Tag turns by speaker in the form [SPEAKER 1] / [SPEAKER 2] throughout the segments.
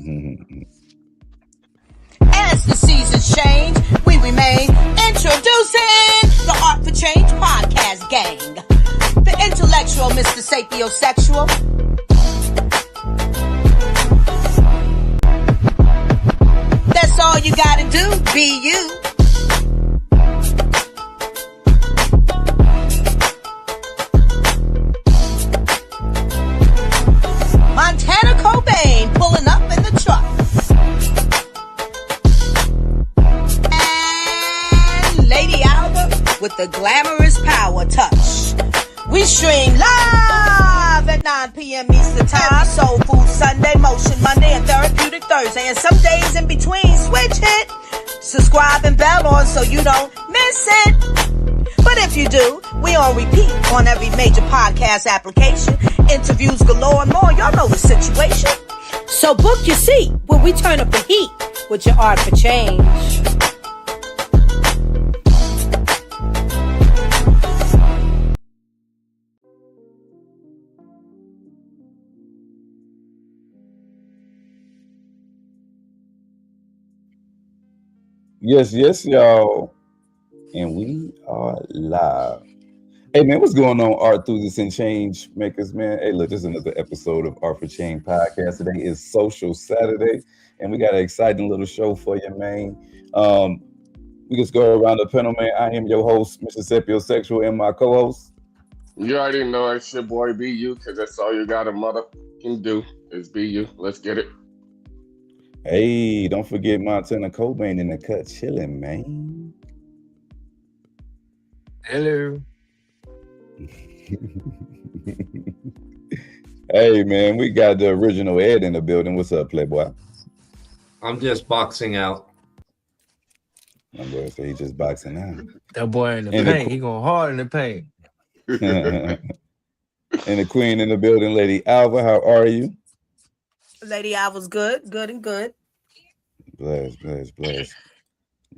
[SPEAKER 1] As the seasons change, we remain introducing the Art for Change podcast gang. The intellectual Mr. Sapiosexual. That's all you gotta do, be you. Montana Cobain pulling up in the truck. And Lady Alba with the glamorous power touch. We stream live at 9 p.m. Eastern Time. Soul Food Sunday, Motion Monday, and Therapeutic Thursday. And some days in between, switch it. Subscribe and bell on so you don't miss it. But if you do, we on repeat on every major podcast application. Interviews galore and more. Y'all know the situation. So book your seat when we turn up the heat with your Art for Change.
[SPEAKER 2] Yes, y'all. And we are live. Hey, man, what's going on, art enthusiasts and change makers, man? Hey, look, this is another episode of Art for Change podcast. Today is Social Saturday, and we got an exciting little show for you, man. We just go around the panel, man. I am your host, Mr. Sapiosexual, and my co-host.
[SPEAKER 3] You already know it's your boy BU, because that's all you gotta motherfucking do is BU. Let's get it.
[SPEAKER 2] Hey, don't forget Montana Cobain in the cut chilling, man.
[SPEAKER 4] Hello.
[SPEAKER 2] Hey, man, we got the original Ed in the building. What's up, Playboy?
[SPEAKER 4] I'm just boxing out.
[SPEAKER 2] My boy said he's just boxing out.
[SPEAKER 5] That boy in the paint. He going hard in the paint.
[SPEAKER 2] And the queen in the building, Lady Alva. How are you?
[SPEAKER 1] Lady Alva's good and good.
[SPEAKER 2] Bless.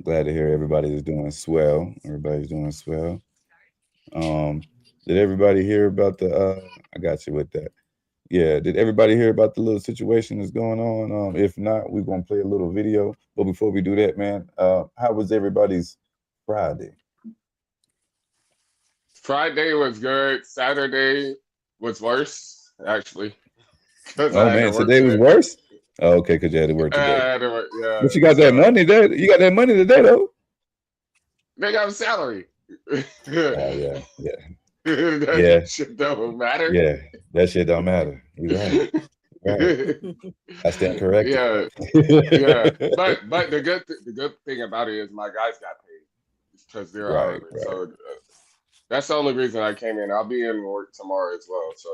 [SPEAKER 2] Glad to hear everybody is doing swell. Everybody's doing swell. Did everybody hear about the I got you with that. Yeah, did everybody hear about the little situation that's going on? If not, we're gonna play a little video. But before we do that, man, how was everybody's Friday?
[SPEAKER 3] Friday was good. Saturday was worse, actually.
[SPEAKER 2] Oh man, today was worse? Oh, okay, because you had to work today.
[SPEAKER 3] Yeah.
[SPEAKER 2] But you got that money there. You got that money today, though.
[SPEAKER 3] They got a salary.
[SPEAKER 2] Yeah.
[SPEAKER 3] That shit don't matter.
[SPEAKER 2] Yeah, that shit don't matter. You're right. I stand corrected.
[SPEAKER 3] Yeah. But the good thing about it is my guys got paid because they're
[SPEAKER 2] right.
[SPEAKER 3] So that's the only reason I came in. I'll be in work tomorrow as well. So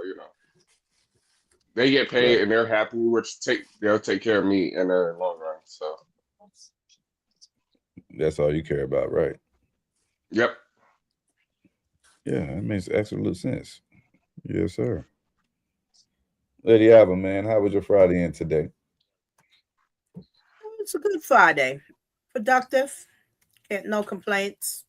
[SPEAKER 3] they get paid and they're happy, which they'll take care of me in the long run. So
[SPEAKER 2] that's all you care about, right?
[SPEAKER 3] Yep.
[SPEAKER 2] Yeah, that makes absolute sense. Yes, sir. Lady Alva, man, how was your Friday in today?
[SPEAKER 1] It's a good Friday. Productive. No complaints.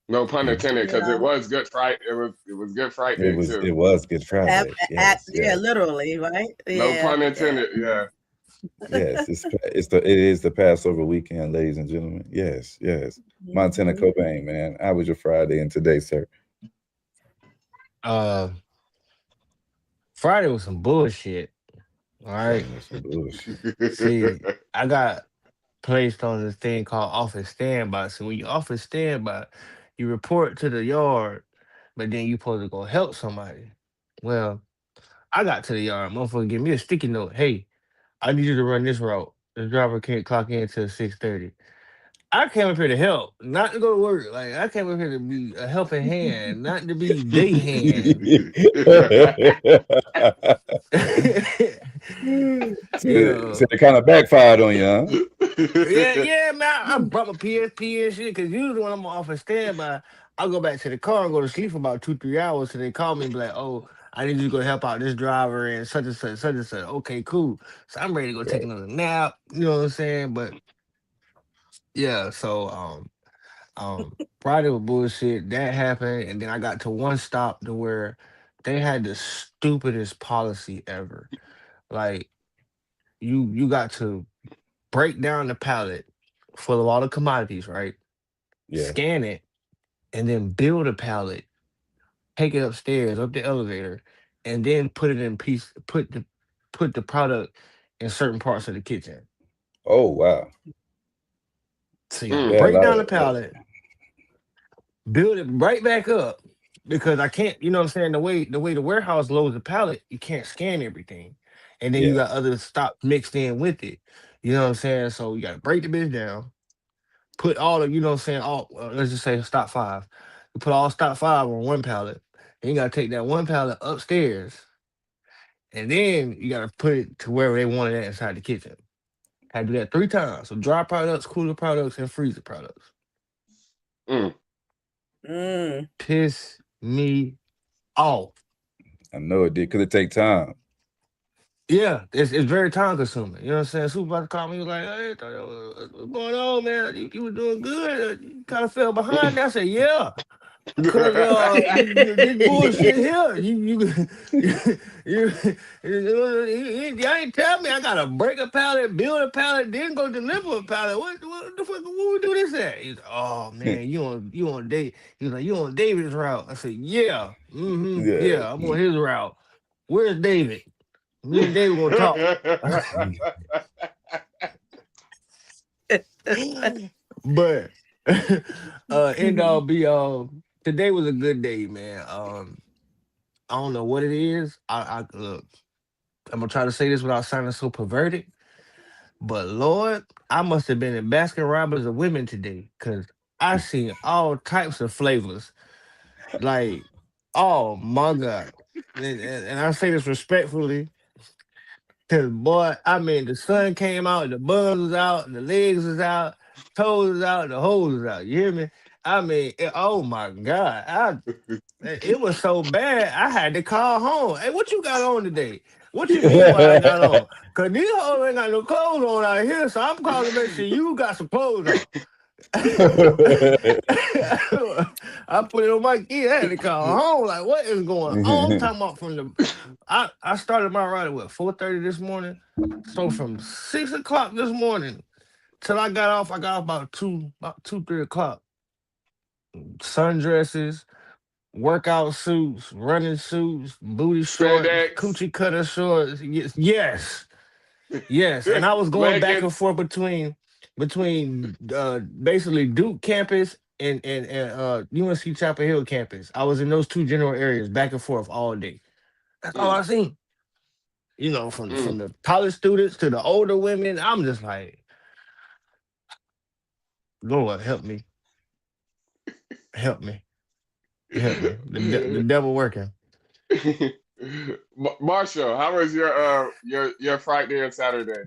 [SPEAKER 3] No pun intended, because it was Good Friday. It was Good Friday too.
[SPEAKER 2] It was Good Friday.
[SPEAKER 1] Yeah, literally, right?
[SPEAKER 3] No pun intended. Yeah.
[SPEAKER 2] Yes, it is the Passover weekend, ladies and gentlemen. Yes. Montana Cobain, man. How was your Friday and today, sir?
[SPEAKER 5] Friday was some bullshit. All right. See, I got placed on this thing called office standby. So when you office standby, you report to the yard, but then you supposed to go help somebody. Well, I got to the yard. Motherfucker give me a sticky note. Hey, I need you to run this route. The driver can't clock in until 6:30. I came up here to help, not to go to work. Like, I came up here to be a helping hand, not to be day hand.
[SPEAKER 2] So it kind of backfired on you, huh?
[SPEAKER 5] Yeah, man. I brought my PSP and shit, because usually when I'm off a standby, I'll go back to the car and go to sleep for about 2-3 hours. So they call me and be like, oh, I need you to go help out this driver and such and such, such and such. Okay, cool. So I'm ready to go take another nap. You know what I'm saying? But yeah, so Friday was bullshit. That happened, and then I got to one stop to where they had the stupidest policy ever. Like, you got to break down the pallet full of all the commodities, right?
[SPEAKER 2] Yeah.
[SPEAKER 5] Scan it, and then build a pallet, take it upstairs, up the elevator, and then put it in piece. Put the product in certain parts of the kitchen.
[SPEAKER 2] Oh wow.
[SPEAKER 5] So
[SPEAKER 3] Mm.
[SPEAKER 5] you
[SPEAKER 2] Yeah,
[SPEAKER 5] break
[SPEAKER 2] a lot
[SPEAKER 5] down the
[SPEAKER 2] of-
[SPEAKER 5] pallet, build it right back up, because I can't. You know what I'm saying? The way the warehouse loads the pallet, you can't scan everything, and then you
[SPEAKER 2] Yeah.
[SPEAKER 5] got other stock mixed in with it. You know what I'm saying? So you got to break the bitch down, put all of, you know what I'm saying, all let's just say stock 5. You put all stock 5 on one pallet. Then you gotta take that one pallet upstairs, and then you gotta put it to wherever they want it at inside the kitchen. Had to do that 3 times. So dry products, cooler products, and freezer products. Piss me off.
[SPEAKER 2] I know it did because it take time.
[SPEAKER 5] Yeah, it's very time consuming. You know what I'm saying? Supervisor called me, he was like, "Hey, what's going on, man? You were doing good. You kind of fell behind." I said, "Yeah, because this bullshit here. You ain't tell me I gotta break a pallet, build a pallet, then go deliver a pallet. What the fuck? What we do this at?" He's like, "Oh man, you on Dave?" He was like, "You on David's route?" I said, "Yeah, yeah, I'm on his route. Where's David? Me and David gonna talk." But end all be all, today was a good day, man. I don't know what it is. I look, I'm gonna try to say this without sounding so perverted, but Lord, I must have been in Baskin Robbins of women today, because I seen all types of flavors. Like, oh my God. And I say this respectfully, because boy, I mean, the sun came out, the buns was out, the legs was out, toes was out, the holes was out. You hear me? I mean, oh my God. It was so bad, I had to call home. "Hey, what you got on today? What you mean what I got on? Because these hoes ain't got no clothes on out here, so I'm calling to make sure you got some clothes on." I put it on my key. I had to call home. Like, what is going on? I'm talking about from the. I started my ride at 4:30 this morning. So from 6 o'clock this morning till I got off about 2-3 o'clock. Sundresses, workout suits, running suits, booty shorts,
[SPEAKER 3] Spandex.
[SPEAKER 5] coochie cutter shorts. Yes. And I was going back and forth between basically Duke campus and UNC Chapel Hill campus. I was in those 2 general areas back and forth all day. That's all I seen. You know, from the college students to the older women. I'm just like, Lord, help me. Help me. The devil working.
[SPEAKER 3] Marshall, how was your Friday and Saturday?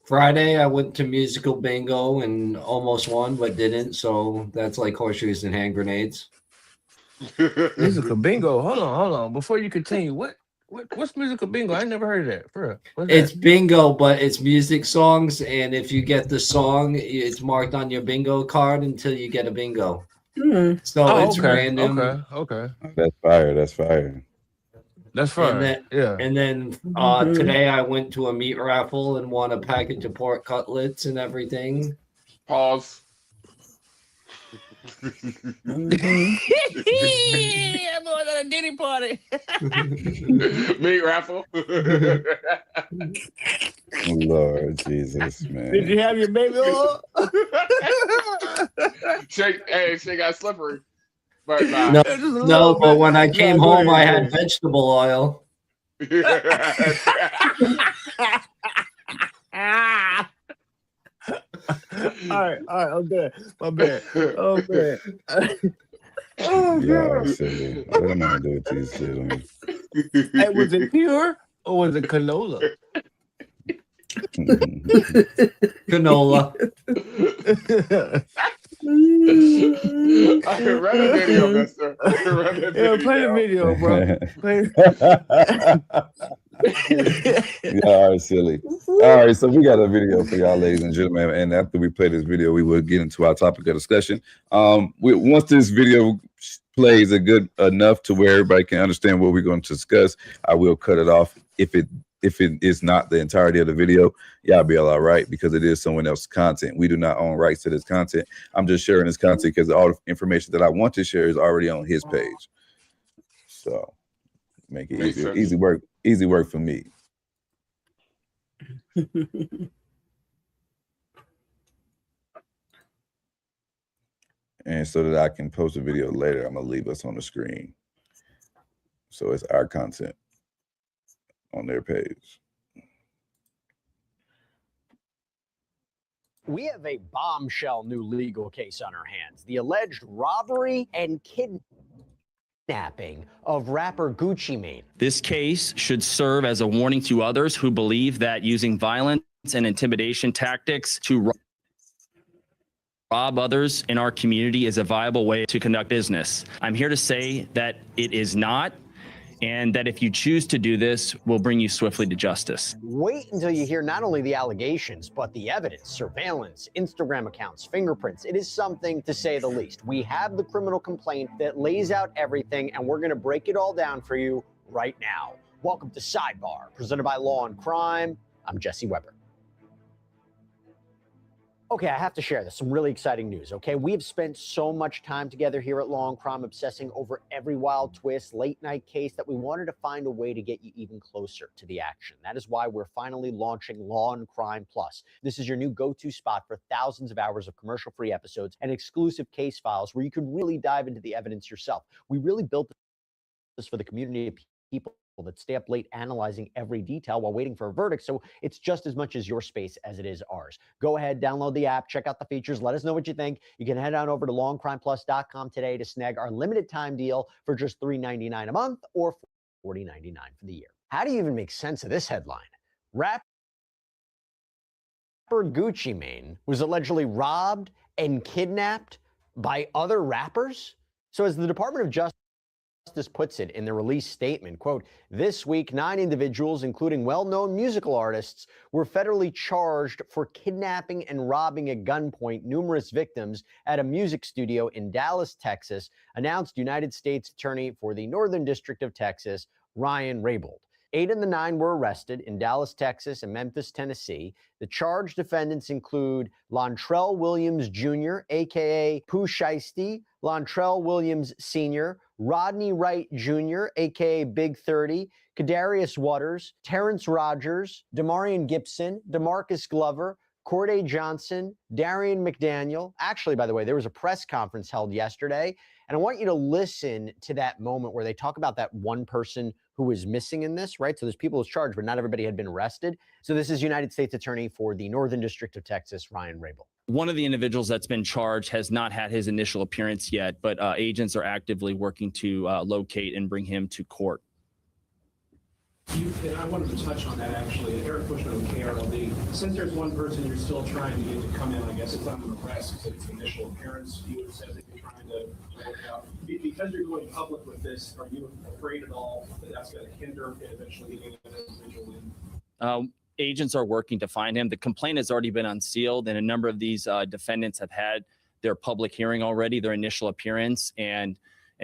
[SPEAKER 4] Friday, I went to musical bingo and almost won, but didn't. So that's like horseshoes and hand grenades.
[SPEAKER 5] Musical bingo. Hold on. Before you continue, what's musical bingo? I never heard of that. For real. What's
[SPEAKER 4] It's
[SPEAKER 5] that?
[SPEAKER 4] bingo, but it's music songs, and if you get the song, it's marked on your bingo card until you get a bingo. So it's random.
[SPEAKER 5] Okay.
[SPEAKER 2] That's fire. That's fire.
[SPEAKER 5] That's fine.
[SPEAKER 4] And then today I went to a meat raffle and won a package of pork cutlets and everything.
[SPEAKER 3] Pause.
[SPEAKER 5] I'm going to a Diddy party.
[SPEAKER 3] Meat raffle.
[SPEAKER 2] Lord Jesus, man.
[SPEAKER 5] Did you have your baby oil?
[SPEAKER 3] Shake got slippery. But
[SPEAKER 4] No, but when I came home, I had vegetable oil.
[SPEAKER 5] All right, I'm good. My bad. Oh man.
[SPEAKER 2] Y'all are silly. What am I gonna do with these children?
[SPEAKER 5] Hey, was it pure or was it canola?
[SPEAKER 4] Canola.
[SPEAKER 3] I can run a video, mister.
[SPEAKER 5] Yeah, play the video, bro.
[SPEAKER 2] Y'all are silly. All right, so we got a video for y'all, ladies and gentlemen. And after we play this video, we will get into our topic of discussion. Once this video plays good enough to where everybody can understand what we're going to discuss, I will cut it off if it if it is not the entirety of the video, y'all be all right, because it is someone else's content. We do not own rights to this content. I'm just sharing this content because all the information that I want to share is already on his page. So make it easier. Easy work for me. And so that I can post a video later, I'm gonna leave us on the screen. So it's our content on their page.
[SPEAKER 6] We have a bombshell new legal case on our hands. The alleged robbery and kidnapping of rapper Gucci Mane.
[SPEAKER 7] This case should serve as a warning to others who believe that using violence and intimidation tactics to rob others in our community is a viable way to conduct business. I'm here to say that it is not, and that if you choose to do this, we'll bring you swiftly to justice.
[SPEAKER 6] Wait until you hear not only the allegations, but the evidence, surveillance, Instagram accounts, fingerprints. It is something to say the least. We have the criminal complaint that lays out everything, and we're going to break it all down for you right now. Welcome to Sidebar, presented by Law and Crime. I'm Jesse Weber. Okay, I have to share this. Some really exciting news, okay? We have spent so much time together here at Law and Crime obsessing over every wild twist, late night case that we wanted to find a way to get you even closer to the action. That is why we're finally launching Law and Crime Plus. This is your new go-to spot for thousands of hours of commercial-free episodes and exclusive case files where you could really dive into the evidence yourself. We really built this for the community of people that stay up late analyzing every detail while waiting for a verdict. So it's just as much as your space as it is ours. Go ahead, download the app, check out the features, let us know what you think. You can head on over to lawandcrimeplus.com today to snag our limited time deal for just $3.99 a month or $40.99 for the year. How do you even make sense of this headline? Rapper Gucci Mane was allegedly robbed and kidnapped by other rappers? So as the Department of Justice puts it in the release statement, quote, this week, 9 individuals, including well-known musical artists, were federally charged for kidnapping and robbing at gunpoint numerous victims at a music studio in Dallas, Texas, announced United States Attorney for the Northern District of Texas, Ryan Raybould. 8 of the 9 were arrested in Dallas, Texas, and Memphis, Tennessee. The charged defendants include Lontrell Williams Jr., a.k.a. Pooh Shiesty, Lontrell Williams Sr., Rodney Wright Jr., a.k.a. Big 30, Kadarius Waters, Terrence Rogers, Demarion Gibson, DeMarcus Glover, Corday Johnson, Darian McDaniel. Actually, by the way, there was a press conference held yesterday, and I want you to listen to that moment where they talk about that one person who was missing in this, right? So there's people who's charged, but not everybody had been arrested. So this is United States Attorney for the Northern District of Texas, Ryan Raybould.
[SPEAKER 7] One of the individuals that's been charged has not had his initial appearance yet, but agents are actively working to locate and bring him to court.
[SPEAKER 8] And I wanted to touch on that actually. Eric Bushman with KRLD. Since there's one person you're still trying to get to come in, I guess it's on the arrest because it's initial appearance. You said that you're trying to work out. Because you're going public with this, are you afraid at all that that's going to hinder eventually getting an individual in?
[SPEAKER 7] Agents are working to find him. The complaint has already been unsealed, and a number of these defendants have had their public hearing already, their initial appearance, and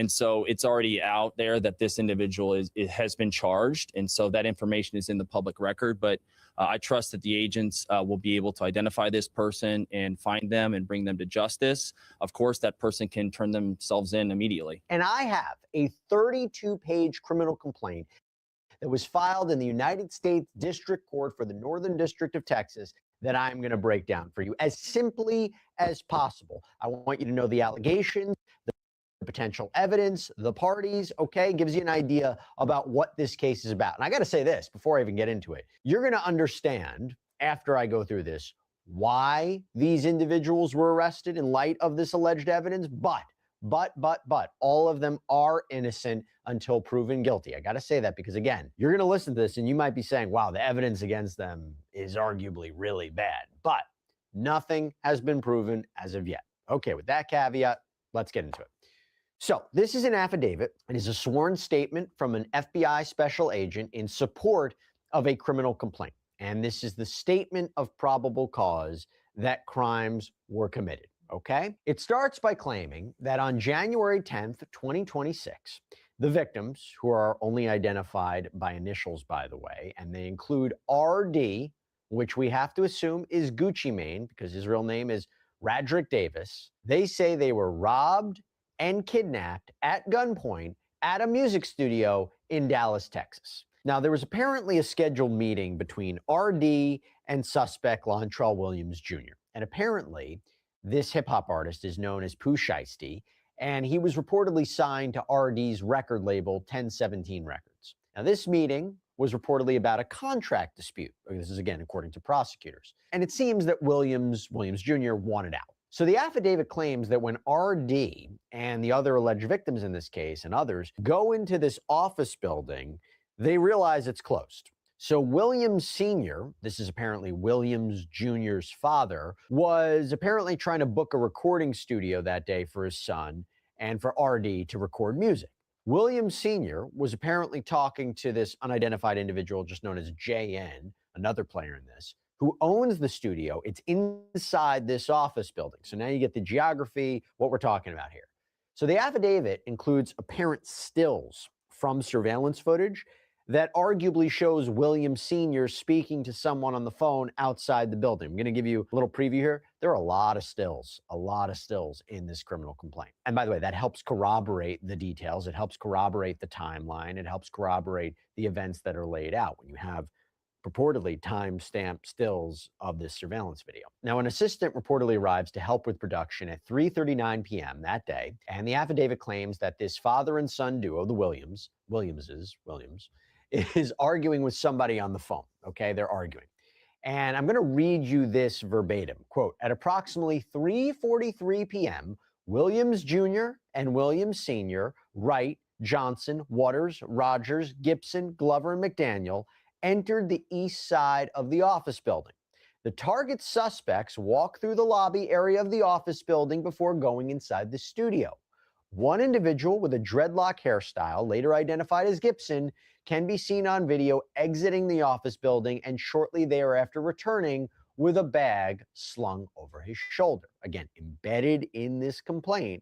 [SPEAKER 7] so it's already out there that this individual has been charged, and so that information is in the public record. But I trust that the agents will be able to identify this person and find them and bring them to justice. Of course, that person can turn themselves in immediately.
[SPEAKER 6] And I have a 32-page criminal complaint that was filed in the United States District Court for the Northern District of Texas that I'm going to break down for you as simply as possible. I want you to know the allegations, the potential evidence, the parties, okay? Gives you an idea about what this case is about. And I got to say this before I even get into it. You're going to understand after I go through this why these individuals were arrested in light of this alleged evidence, but all of them are innocent until proven guilty. I got to say that because, again, you're going to listen to this and you might be saying, wow, the evidence against them is arguably really bad, but nothing has been proven as of yet. Okay, with that caveat, let's get into it. So this is an affidavit. It is a sworn statement from an FBI special agent in support of a criminal complaint. And this is the statement of probable cause that crimes were committed. Okay? It starts by claiming that on January 10th, 2026, The victims, who are only identified by initials, by the way, and they include RD, which we have to assume is Gucci Mane because his real name is Radrick Davis. They say they were robbed and kidnapped at gunpoint at a music studio in Dallas, Texas. Now, there was apparently a scheduled meeting between RD and suspect Lontrell Williams Jr. And apparently, this hip-hop artist is known as Pooh Shiesty, and he was reportedly signed to RD's record label 1017 Records. Now, this meeting was reportedly about a contract dispute. This is, again, according to prosecutors. And it seems that Williams Jr. wanted out. So the affidavit claims that when RD and the other alleged victims in this case and others go into this office building, they realize it's closed. So Williams Sr., this is apparently Williams Jr.'s father, was apparently trying to book a recording studio that day for his son and for RD to record music. Williams Sr. was apparently talking to this unidentified individual just known as JN, another player in this, who owns the studio. It's inside this office building. So now you get the geography, what we're talking about here. So the affidavit includes apparent stills from surveillance footage that arguably shows Williams Sr. speaking to someone on the phone outside the building. I'm going to give you a little preview here. There are a lot of stills in this criminal complaint. And by the way, that helps corroborate the details. It helps corroborate the timeline. It helps corroborate the events that are laid out when you have purportedly time-stamped stills of this surveillance video. Now, an assistant reportedly arrives to help with production at 3:39 p.m. that day, and the affidavit claims that this father and son duo, the Williams, is arguing with somebody on the phone, okay? They're arguing. And I'm going to read you this verbatim. Quote, at approximately 3:43 p.m., Williams Jr. and Williams Sr., Wright, Johnson, Waters, Rogers, Gibson, Glover, and McDaniel entered the east side of the office building. The target suspects walked through the lobby area of the office building before going inside the studio. One individual with a dreadlock hairstyle, later identified as Gibson, can be seen on video exiting the office building and shortly thereafter returning with a bag slung over his shoulder. Again, embedded in this complaint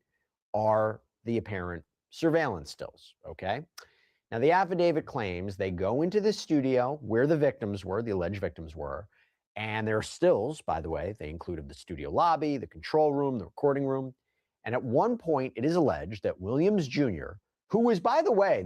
[SPEAKER 6] are the apparent surveillance stills, okay? Now, the affidavit claims they go into the studio where the victims were, the alleged victims were, and there are stills, by the way. They included the studio lobby, the control room, the recording room. And at one point, it is alleged that Williams Jr., who was, by the way,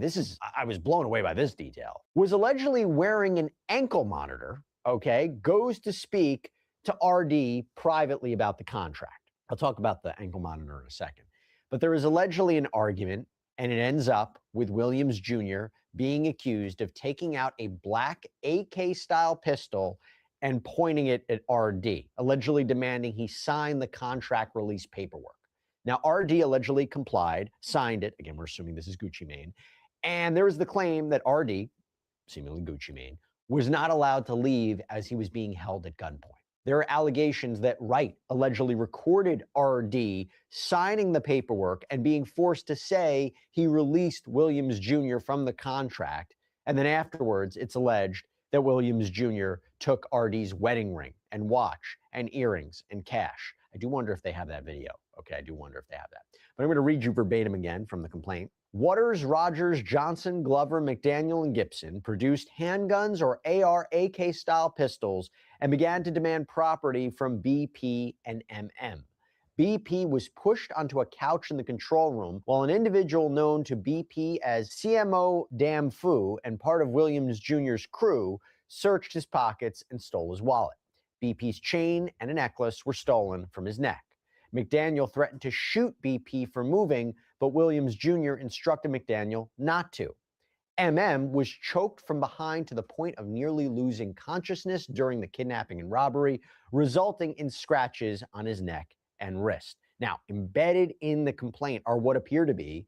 [SPEAKER 6] I was blown away by this detail, was allegedly wearing an ankle monitor, okay, goes to speak to RD privately about the contract. I'll talk about the ankle monitor in a second. But there is allegedly an argument, and it ends up with Williams Jr. being accused of taking out a black AK-style pistol and pointing it at RD, allegedly demanding he sign the contract release paperwork. Now, RD allegedly complied, signed it. Again, we're assuming this is Gucci Mane. And there is the claim that RD, seemingly Gucci Mane, was not allowed to leave as he was being held at gunpoint. There are allegations that Wright allegedly recorded RD signing the paperwork and being forced to say he released Williams Jr. from the contract. And then afterwards, it's alleged that Williams Jr. took RD's wedding ring and watch and earrings and cash. I do wonder if they have that video. Okay, I do wonder if they have that. But I'm going to read you verbatim again from the complaint. Waters, Rogers, Johnson, Glover, McDaniel, and Gibson produced handguns or AR-AK-style pistols and began to demand property from BP and MM. BP was pushed onto a couch in the control room while an individual known to BP as CMO Dam Fu and part of Williams Jr.'s crew searched his pockets and stole his wallet. BP's chain and a necklace were stolen from his neck. McDaniel threatened to shoot BP for moving, but Williams Jr. instructed McDaniel not to. MM was choked from behind to the point of nearly losing consciousness during the kidnapping and robbery, resulting in scratches on his neck and wrist. Now, embedded in the complaint are what appear to be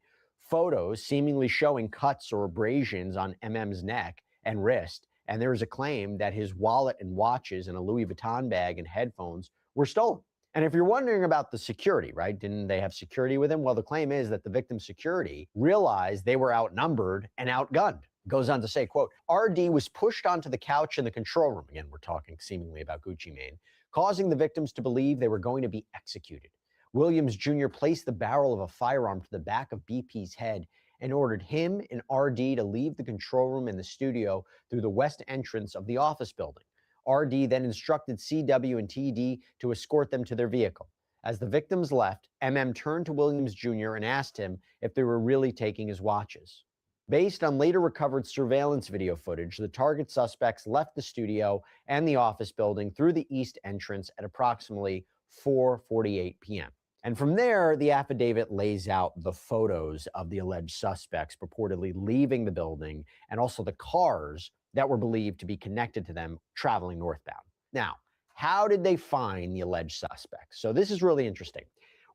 [SPEAKER 6] photos seemingly showing cuts or abrasions on MM's neck and wrist, and there is a claim that his wallet and watches and a Louis Vuitton bag and headphones were stolen. And if you're wondering about the security, right? Didn't they have security with him? Well, the claim is that the victim's security realized they were outnumbered and outgunned. Goes on to say, quote, RD was pushed onto the couch in the control room. Again, we're talking seemingly about Gucci Mane, causing the victims to believe they were going to be executed. Williams Jr. placed the barrel of a firearm to the back of BP's head and ordered him and RD to leave the control room in the studio through the west entrance of the office building. RD then instructed CW and TD to escort them to their vehicle. As the victims left, MM turned to Williams Jr. and asked him if they were really taking his watches. Based on later recovered surveillance video footage, the target suspects left the studio and the office building through the east entrance at approximately 4:48 p.m. And from there, the affidavit lays out the photos of the alleged suspects purportedly leaving the building and also the cars that were believed to be connected to them traveling northbound. Now, how did they find the alleged suspects? So this is really interesting.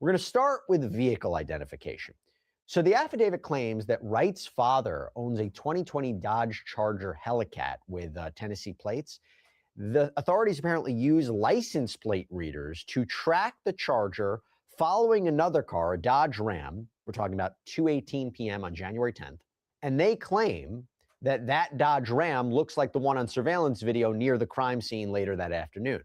[SPEAKER 6] We're going to start with vehicle identification. So the affidavit claims that Wright's father owns a 2020 Dodge Charger Hellcat with Tennessee plates. The authorities apparently use license plate readers to track the Charger following another car, a Dodge Ram. We're talking about 2:18 p.m. on January 10th. And they claim that that Dodge Ram looks like the one on surveillance video near the crime scene later that afternoon.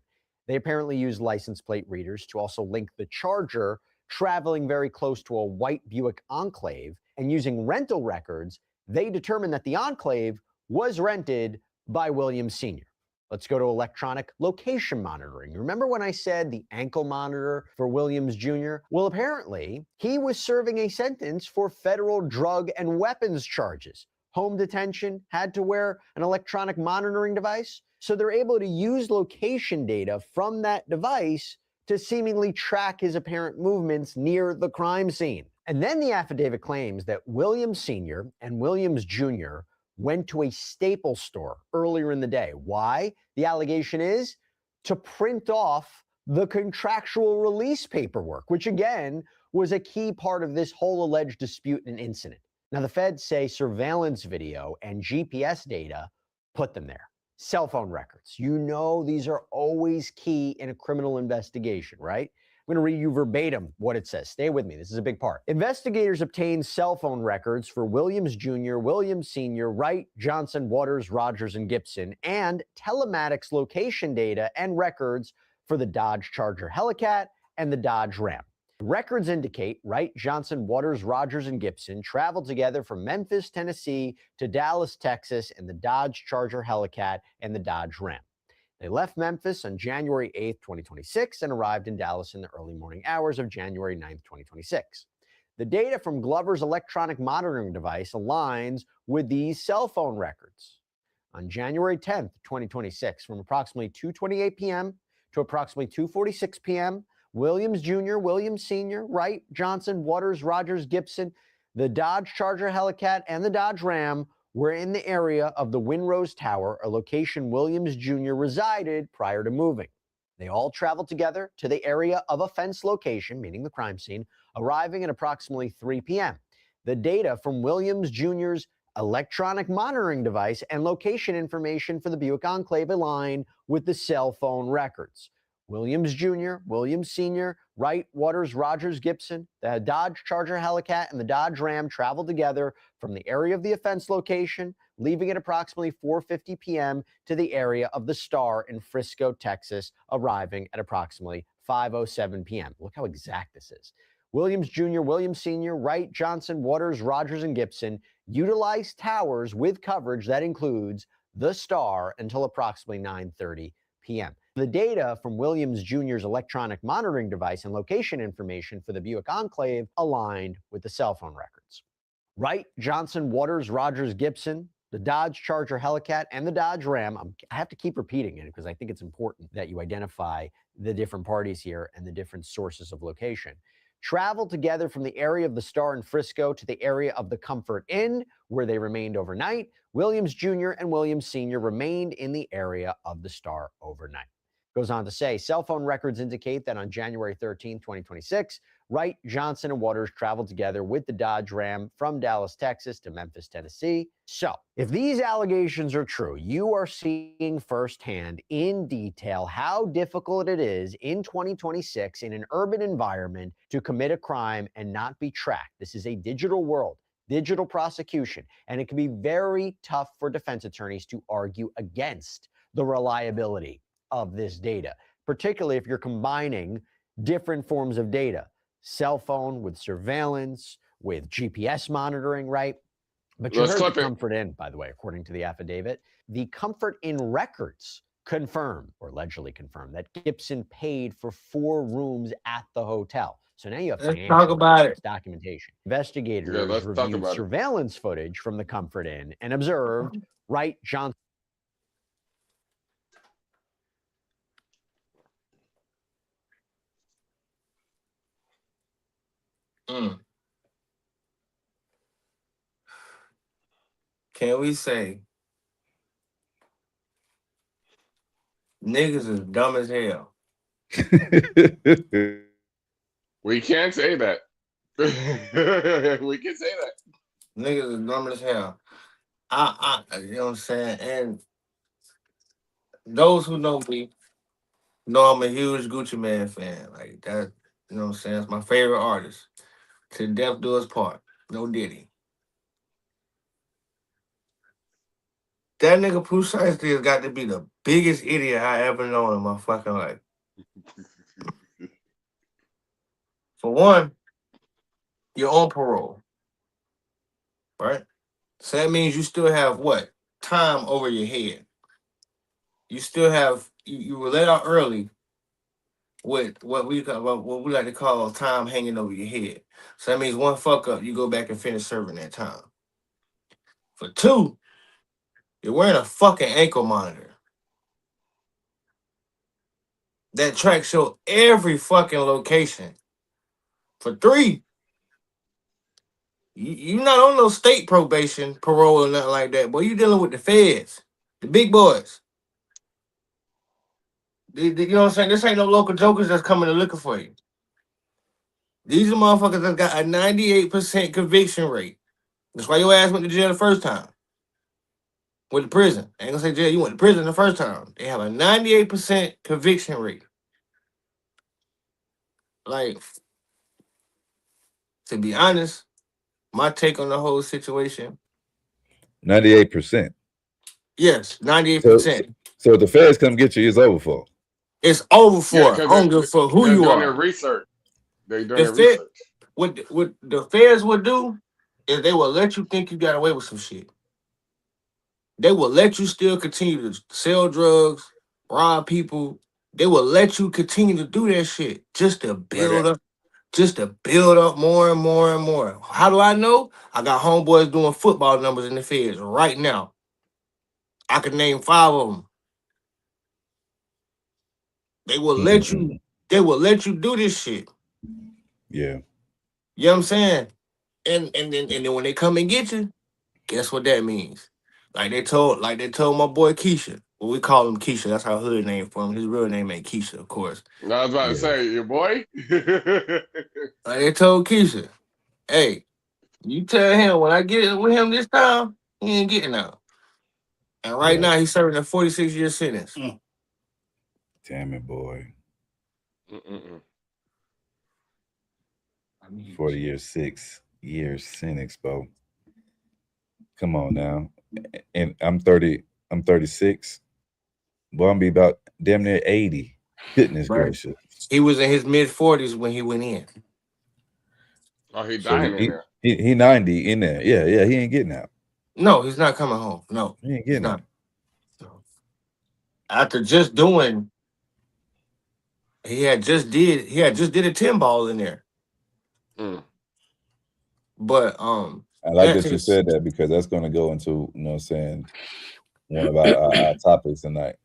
[SPEAKER 6] They apparently used license plate readers to also link the Charger traveling very close to a white Buick Enclave, and using rental records, they determined that the Enclave was rented by Williams Sr. Let's go to electronic location monitoring. Remember when I said the ankle monitor for Williams Jr.? Well, apparently, he was serving a sentence for federal drug and weapons charges. Home detention, had to wear an electronic monitoring device. So they're able to use location data from that device to seemingly track his apparent movements near the crime scene. And then the affidavit claims that Williams Sr. and Williams Jr. went to a Staples store earlier in the day. Why? The allegation is to print off the contractual release paperwork, which again was a key part of this whole alleged dispute and incident. Now, the feds say surveillance video and GPS data put them there. Cell phone records. You know these are always key in a criminal investigation, right? I'm going to read you verbatim what it says. Stay with me. This is a big part. Investigators obtained cell phone records for Williams Jr., Williams Sr., Wright, Johnson, Waters, Rogers, and Gibson, and telematics location data and records for the Dodge Charger Hellcat and the Dodge Ram. Records indicate Wright, Johnson, Waters, Rogers, and Gibson traveled together from Memphis, Tennessee to Dallas, Texas in the Dodge Charger Hellcat and the Dodge Ram. They left Memphis on January 8th, 2026 and arrived in Dallas in the early morning hours of January 9th, 2026. The data from Glover's electronic monitoring device aligns with these cell phone records. On January 10th, 2026, from approximately 2:28 p.m. to approximately 2:46 p.m., Williams Jr., Williams Sr., Wright, Johnson, Waters, Rogers, Gibson, the Dodge Charger Hellcat, and the Dodge Ram were in the area of the Windrose Tower, a location Williams Jr. resided prior to moving. They all traveled together to the area of offense location, meaning the crime scene, arriving at approximately 3 p.m. The data from Williams Jr.'s electronic monitoring device and location information for the Buick Enclave align with the cell phone records. Williams Jr., Williams Sr., Wright, Waters, Rogers, Gibson, the Dodge Charger Hellcat, and the Dodge Ram traveled together from the area of the offense location, leaving at approximately 4:50 p.m. to the area of the Star in Frisco, Texas, arriving at approximately 5:07 p.m. Look how exact this is. Williams Jr., Williams Sr., Wright, Johnson, Waters, Rogers, and Gibson utilized towers with coverage that includes the Star until approximately 9:30 p.m. The data from Williams Jr.'s electronic monitoring device and location information for the Buick Enclave aligned with the cell phone records. Wright, Johnson, Waters, Rogers, Gibson, the Dodge Charger Hellcat, and the Dodge Ram, I have to keep repeating it because I think it's important that you identify the different parties here and the different sources of location, traveled together from the area of the Star in Frisco to the area of the Comfort Inn, where they remained overnight. Williams Jr. and Williams Sr. remained in the area of the Star overnight. Goes on to say, cell phone records indicate that on January 13, 2026, Wright, Johnson, and Waters traveled together with the Dodge Ram from Dallas, Texas to Memphis, Tennessee. So, if these allegations are true, you are seeing firsthand in detail how difficult it is in 2026 in an urban environment to commit a crime and not be tracked. This is a digital world, digital prosecution, and it can be very tough for defense attorneys to argue against the reliability of this data, particularly if you're combining different forms of data, cell phone with surveillance, with GPS monitoring, right? But you
[SPEAKER 3] Let's
[SPEAKER 6] heard
[SPEAKER 3] clip
[SPEAKER 6] the
[SPEAKER 3] it.
[SPEAKER 6] Comfort Inn, by the way, according to the affidavit. The Comfort Inn records confirm, or allegedly confirm, that Gibson paid for 4 rooms at the hotel. So now you have
[SPEAKER 5] Let's
[SPEAKER 6] financial
[SPEAKER 5] talk about
[SPEAKER 6] records,
[SPEAKER 5] it.
[SPEAKER 6] documentation. Investigators
[SPEAKER 3] let's talk
[SPEAKER 6] reviewed
[SPEAKER 3] about it.
[SPEAKER 6] surveillance footage from the Comfort Inn and observed Wright Johnson.
[SPEAKER 5] Can we say niggas is dumb as hell?
[SPEAKER 3] We can't say that. We can say that.
[SPEAKER 5] Niggas is dumb as hell. You know what I'm saying? And those who know me know I'm a huge Gucci Mane fan. Like that, you know what I'm saying? It's my favorite artist. To death do us part. No Diddy. That nigga Pooh Shiesty has got to be the biggest idiot I ever known in my fucking life. For one, you're on parole. Right? So that means you still have what? Time over your head. You still have you were let out early with what we like to call time hanging over your head. So that means one fuck up, you go back and finish serving that time. For 2, you're wearing a fucking ankle monitor that tracks your every fucking location. For 3, you're not on no state probation, parole, or nothing like that. Boy, you dealing with the feds, the big boys. You know what I'm saying? This ain't no local jokers that's coming to looking for you. These are motherfuckers that got a 98% conviction rate. That's why your ass went to jail the first time. Went to prison. I ain't gonna say jail, you went to prison the first time. They have a 98% conviction rate. Like, to be honest, my take on the whole situation.
[SPEAKER 2] 98%.
[SPEAKER 5] Yes, 98%.
[SPEAKER 2] So if the feds come get you, it's over for.
[SPEAKER 5] It's over for.
[SPEAKER 3] Yeah,
[SPEAKER 5] I don't give a fuck who
[SPEAKER 3] they're
[SPEAKER 5] you
[SPEAKER 3] doing
[SPEAKER 5] are.
[SPEAKER 3] their research. They're doing
[SPEAKER 5] The
[SPEAKER 3] their
[SPEAKER 5] Fed,
[SPEAKER 3] research.
[SPEAKER 5] what the feds would do is they will let you think you got away with some shit. They will let you still continue to sell drugs, rob people. They will let you continue to do that shit just to build up more and more and more. How do I know? I got homeboys doing football numbers in the feds right now. I can name 5 of them. They will let you. They will let you do this shit.
[SPEAKER 2] Yeah.
[SPEAKER 5] You know what I'm saying? And then when they come and get you, guess what that means? Like they told my boy Keisha. Well, we call him Keisha. That's our hood name for him. His real name ain't Keisha, of course.
[SPEAKER 3] I was about to say, your boy.
[SPEAKER 5] Like they told Keisha, hey, you tell him when I get with him this time, he ain't getting out. And right now he's serving a 46-year sentence.
[SPEAKER 2] Damn it, boy.
[SPEAKER 3] Mm-mm-mm.
[SPEAKER 2] 40 years, 6 years sentence, bro. Come on now. And I'm 30, I'm 36. Boy, I'm be about damn near 80. Goodness gracious.
[SPEAKER 5] He was in his mid-40s when he went in.
[SPEAKER 3] Oh, he dying in there.
[SPEAKER 2] He 90 in there. Yeah, he ain't getting out.
[SPEAKER 5] No, he's not coming home. No.
[SPEAKER 2] He ain't getting out.
[SPEAKER 5] After just doing, he had just did a 10 ball in there. But
[SPEAKER 2] I like that you said that because that's going to go into, you know what I'm saying, one of our topics tonight.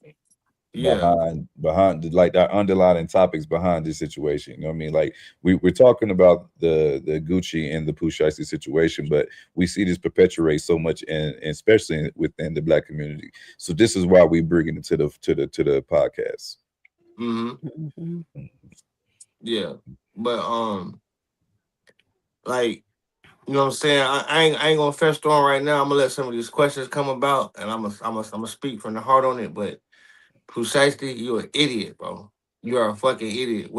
[SPEAKER 5] Yeah.
[SPEAKER 2] Behind like our underlying topics behind this situation. You know what I mean? Like we're talking about the Gucci and the Pooh Shiesty situation, but we see this perpetuate so much, and especially within the Black community. So this is why we bring it into the podcast.
[SPEAKER 5] Mm-hmm. Yeah, but like, you know what I'm saying? I ain't gonna fester on right now. I'm gonna let some of these questions come about, and I'm gonna speak from the heart on it. But Pooh Shiesty, you're an idiot, bro. You are a fucking idiot.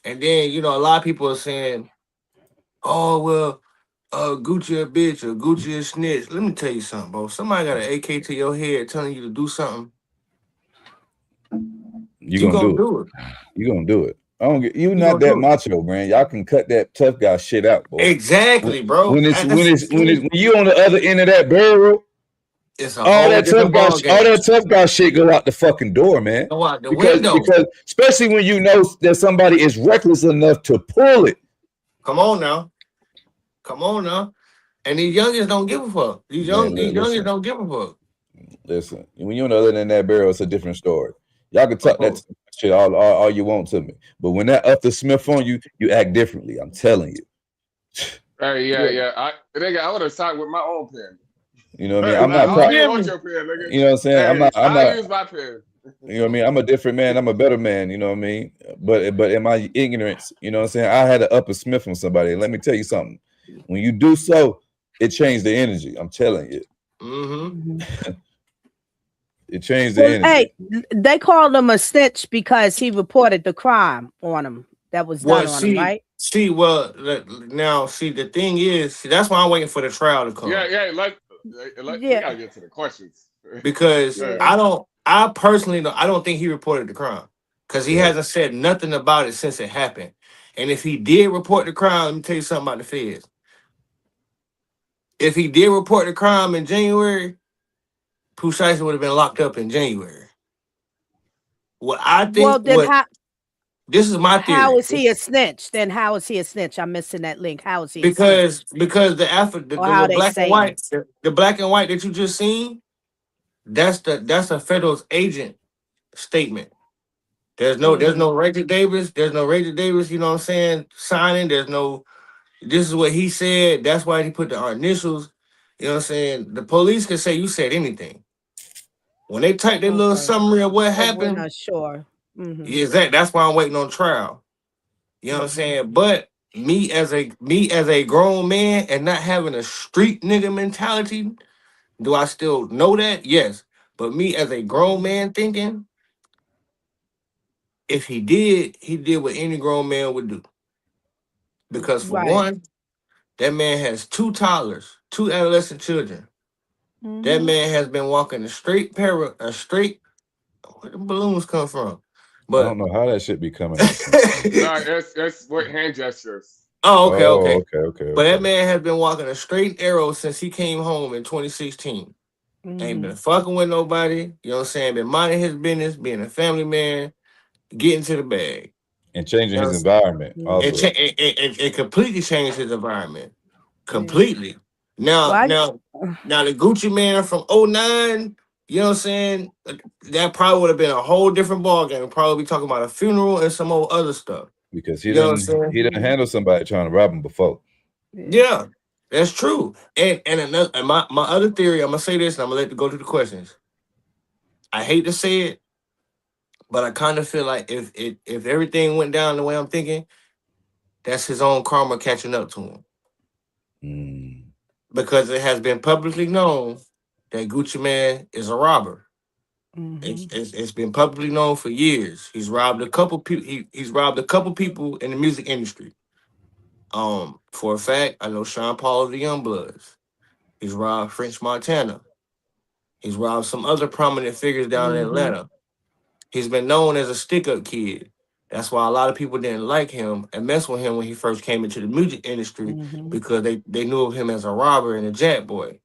[SPEAKER 5] And then a lot of people are saying, "Oh well, Gucci a bitch or Gucci a snitch." Let me tell you something, bro. Somebody got an AK to your head telling you to do something.
[SPEAKER 2] You're gonna do it. You're gonna do it. I don't get you.
[SPEAKER 9] You
[SPEAKER 2] Not
[SPEAKER 9] gonna
[SPEAKER 2] that
[SPEAKER 9] do it.
[SPEAKER 2] macho, man. Y'all can cut that tough guy shit out, boy.
[SPEAKER 9] Exactly, bro.
[SPEAKER 2] When you on the other end of that barrel,
[SPEAKER 9] it's a
[SPEAKER 2] all
[SPEAKER 9] whole
[SPEAKER 2] that tough
[SPEAKER 9] different
[SPEAKER 2] guy,
[SPEAKER 9] ball game.
[SPEAKER 2] shit go out the fucking door, man.
[SPEAKER 9] Go out the
[SPEAKER 2] Because
[SPEAKER 9] window.
[SPEAKER 2] especially when you know that somebody is reckless enough to pull it.
[SPEAKER 9] Come on now. And these youngins don't give a fuck. These youngins
[SPEAKER 2] listen.
[SPEAKER 9] don't give a fuck.
[SPEAKER 2] Listen, when you're on the other end of that barrel, it's a different story. Y'all can talk that shit all you want to me, but when that up the Smith on you, you act differently. I'm telling you.
[SPEAKER 3] Hey, yeah. I would have signed with my own pen.
[SPEAKER 2] You know what I mean? I'm not.
[SPEAKER 3] I don't even want your pen, nigga.
[SPEAKER 2] You know what I'm saying?
[SPEAKER 3] Hey,
[SPEAKER 2] I'm not.
[SPEAKER 3] use my pen.
[SPEAKER 2] You know what I mean? I'm a different man. I'm a better man. You know what I mean? But in my ignorance, you know what I'm saying? I had to up a Smith on somebody. Let me tell you something. When you do so, it changed the energy. I'm telling you.
[SPEAKER 9] Mm-hmm.
[SPEAKER 2] It changed the energy.
[SPEAKER 1] Hey, they called him a snitch because he reported the crime on him that was done on him, right?
[SPEAKER 9] Now, the thing is, that's why I'm waiting for the trial to come.
[SPEAKER 3] Yeah, we gotta get to the questions.
[SPEAKER 9] Because I personally don't think he reported the crime. Because he hasn't said nothing about it since it happened. And if he did report the crime, let me tell you something about the feds. If he did report the crime in January, Pooh Shiesty would have been locked up in January. What I think this is my theory.
[SPEAKER 1] How is he a snitch? Then how is he a snitch? I'm missing that link. How is he
[SPEAKER 9] because the black and white that you just seen, that's a federal agent statement. There's no Reggie Davis. There's no Reggie Davis, you know what I'm saying, signing. This is what he said. That's why he put the initials. You know what I'm saying? The police can say you said anything. When they type their little summary of what happened,
[SPEAKER 1] we're not sure.
[SPEAKER 9] Mm-hmm. That's why I'm waiting on trial. You know what I'm saying? But me as a grown man and not having a street nigga mentality, do I still know that? Yes. But me as a grown man thinking, if he did what any grown man would do. Because for one, that man has 2 toddlers, 2 adolescent children. Mm-hmm. That man has been walking a straight where the balloons come from. But
[SPEAKER 2] I don't know how that shit be coming.
[SPEAKER 3] That's what hand gestures.
[SPEAKER 9] Oh, okay.
[SPEAKER 2] But
[SPEAKER 9] that man has been walking a straight arrow since he came home in 2016. Mm-hmm. Ain't been fucking with nobody. You know what I'm saying? Been minding his business, being a family man, getting to the bag.
[SPEAKER 2] And changing his environment. Also.
[SPEAKER 9] And completely changed his environment. Completely. Now the Gucci man from 2009, you know what I'm saying? That probably would have been a whole different ballgame. We'd probably be talking about a funeral and some old other stuff.
[SPEAKER 2] Because he didn't handle somebody trying to rob him before.
[SPEAKER 9] Yeah, that's true. And my other theory, I'm gonna say this and I'm gonna let you go to the questions. I hate to say it, but I kind of feel like if everything went down the way I'm thinking, that's his own karma catching up to him. Because it has been publicly known that Gucci Man is a robber. Mm-hmm. It's been publicly known for years. He's robbed a couple people. He's robbed a couple people in the music industry. For a fact, I know Sean Paul of the Youngbloods. He's robbed French Montana. He's robbed some other prominent figures down in Atlanta. He's been known as a stick-up kid. That's why a lot of people didn't like him and mess with him when he first came into the music industry because they knew of him as a robber and a jack boy.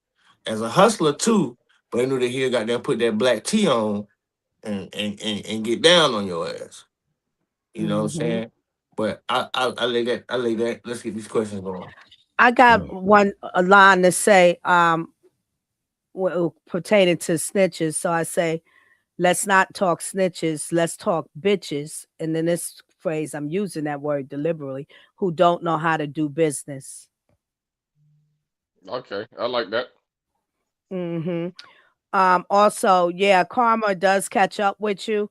[SPEAKER 9] As a hustler too, but they knew that he got to put that black tee on and get down on your ass. You know what I'm saying? But I lay that. Let's get these questions going.
[SPEAKER 1] I got a line to say pertaining to snitches. So I say, let's not talk snitches, let's talk bitches. And then this phrase, I'm using that word deliberately, who don't know how to do business.
[SPEAKER 3] Okay, I like that.
[SPEAKER 1] Also, karma does catch up with you.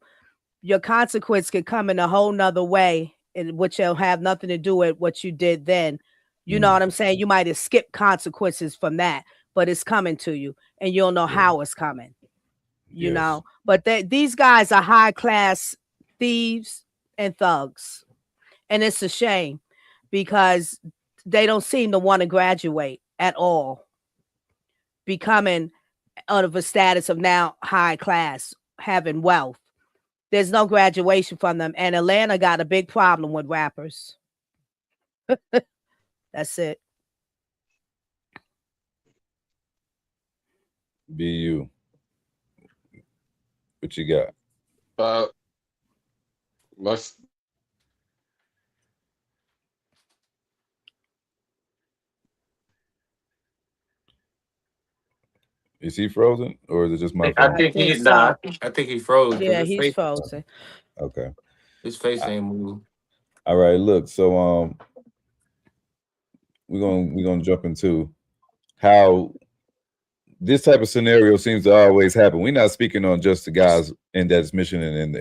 [SPEAKER 1] Your consequence could come in a whole nother way, which will have nothing to do with what you did then. You know what I'm saying? You might have skipped consequences from that, but it's coming to you and you'll know how it's coming. You know, but these guys are high class thieves and thugs. And it's a shame because they don't seem to want to graduate at all. Becoming out of a status of now high class, having wealth. there's no graduation from them. And Atlanta got a big problem with rappers. That's it.
[SPEAKER 2] BU. What you got?
[SPEAKER 3] Let's.
[SPEAKER 2] Is he frozen or is it just my
[SPEAKER 9] I
[SPEAKER 2] phone?
[SPEAKER 9] think he's not. I think he froze. 'cause
[SPEAKER 1] Yeah,
[SPEAKER 9] his
[SPEAKER 1] he's
[SPEAKER 9] face-
[SPEAKER 1] frozen.
[SPEAKER 2] Okay.
[SPEAKER 9] His face ain't moved.
[SPEAKER 2] All right. Look, so we're gonna jump into how this type of scenario seems to always happen. We're not speaking on just the guys in that's mission in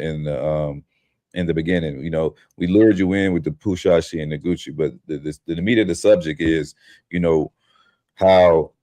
[SPEAKER 2] the beginning. You know, we lured you in with the Pushashi and the Gucci, but the meat of the subject is, you know, how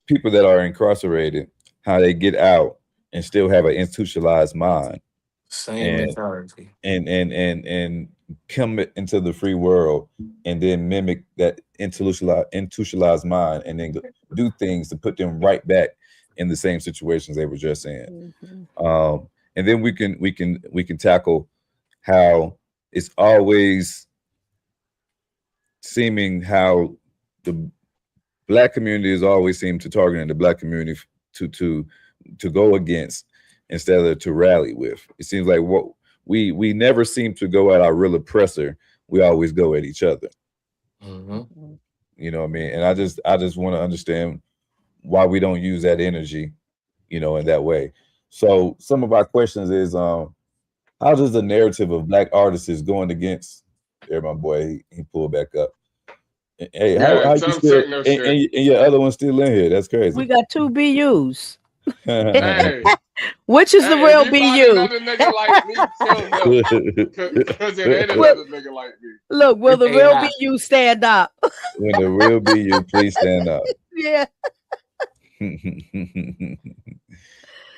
[SPEAKER 2] people that are incarcerated, how they get out and still have an institutionalized mind.
[SPEAKER 9] Same mentality.
[SPEAKER 2] And come into the free world and then mimic that institutionalized mind and then do things to put them right back in the same situations they were just in.
[SPEAKER 1] Mm-hmm.
[SPEAKER 2] And then we can tackle how it's always seeming how the Black community is always seem to targeting the Black community to go against instead of to rally with. It seems like what we never seem to go at our real oppressor. We always go at each other.
[SPEAKER 9] Mm-hmm.
[SPEAKER 2] You know what I mean? And I just want to understand why we don't use that energy, you know, in that way. So some of our questions is how does the narrative of Black artists is going against there, my boy, he pulled back up. Hey, how you still and your other one's still in here? That's crazy.
[SPEAKER 1] We got 2 BUs.
[SPEAKER 3] Hey,
[SPEAKER 1] Which is the real
[SPEAKER 3] if you find
[SPEAKER 1] BU?
[SPEAKER 3] another nigga like me, tell them. Because it ain't another nigga like me.
[SPEAKER 1] Look, will the real BU stand up?
[SPEAKER 2] When the real BU, please stand up.
[SPEAKER 1] Yeah.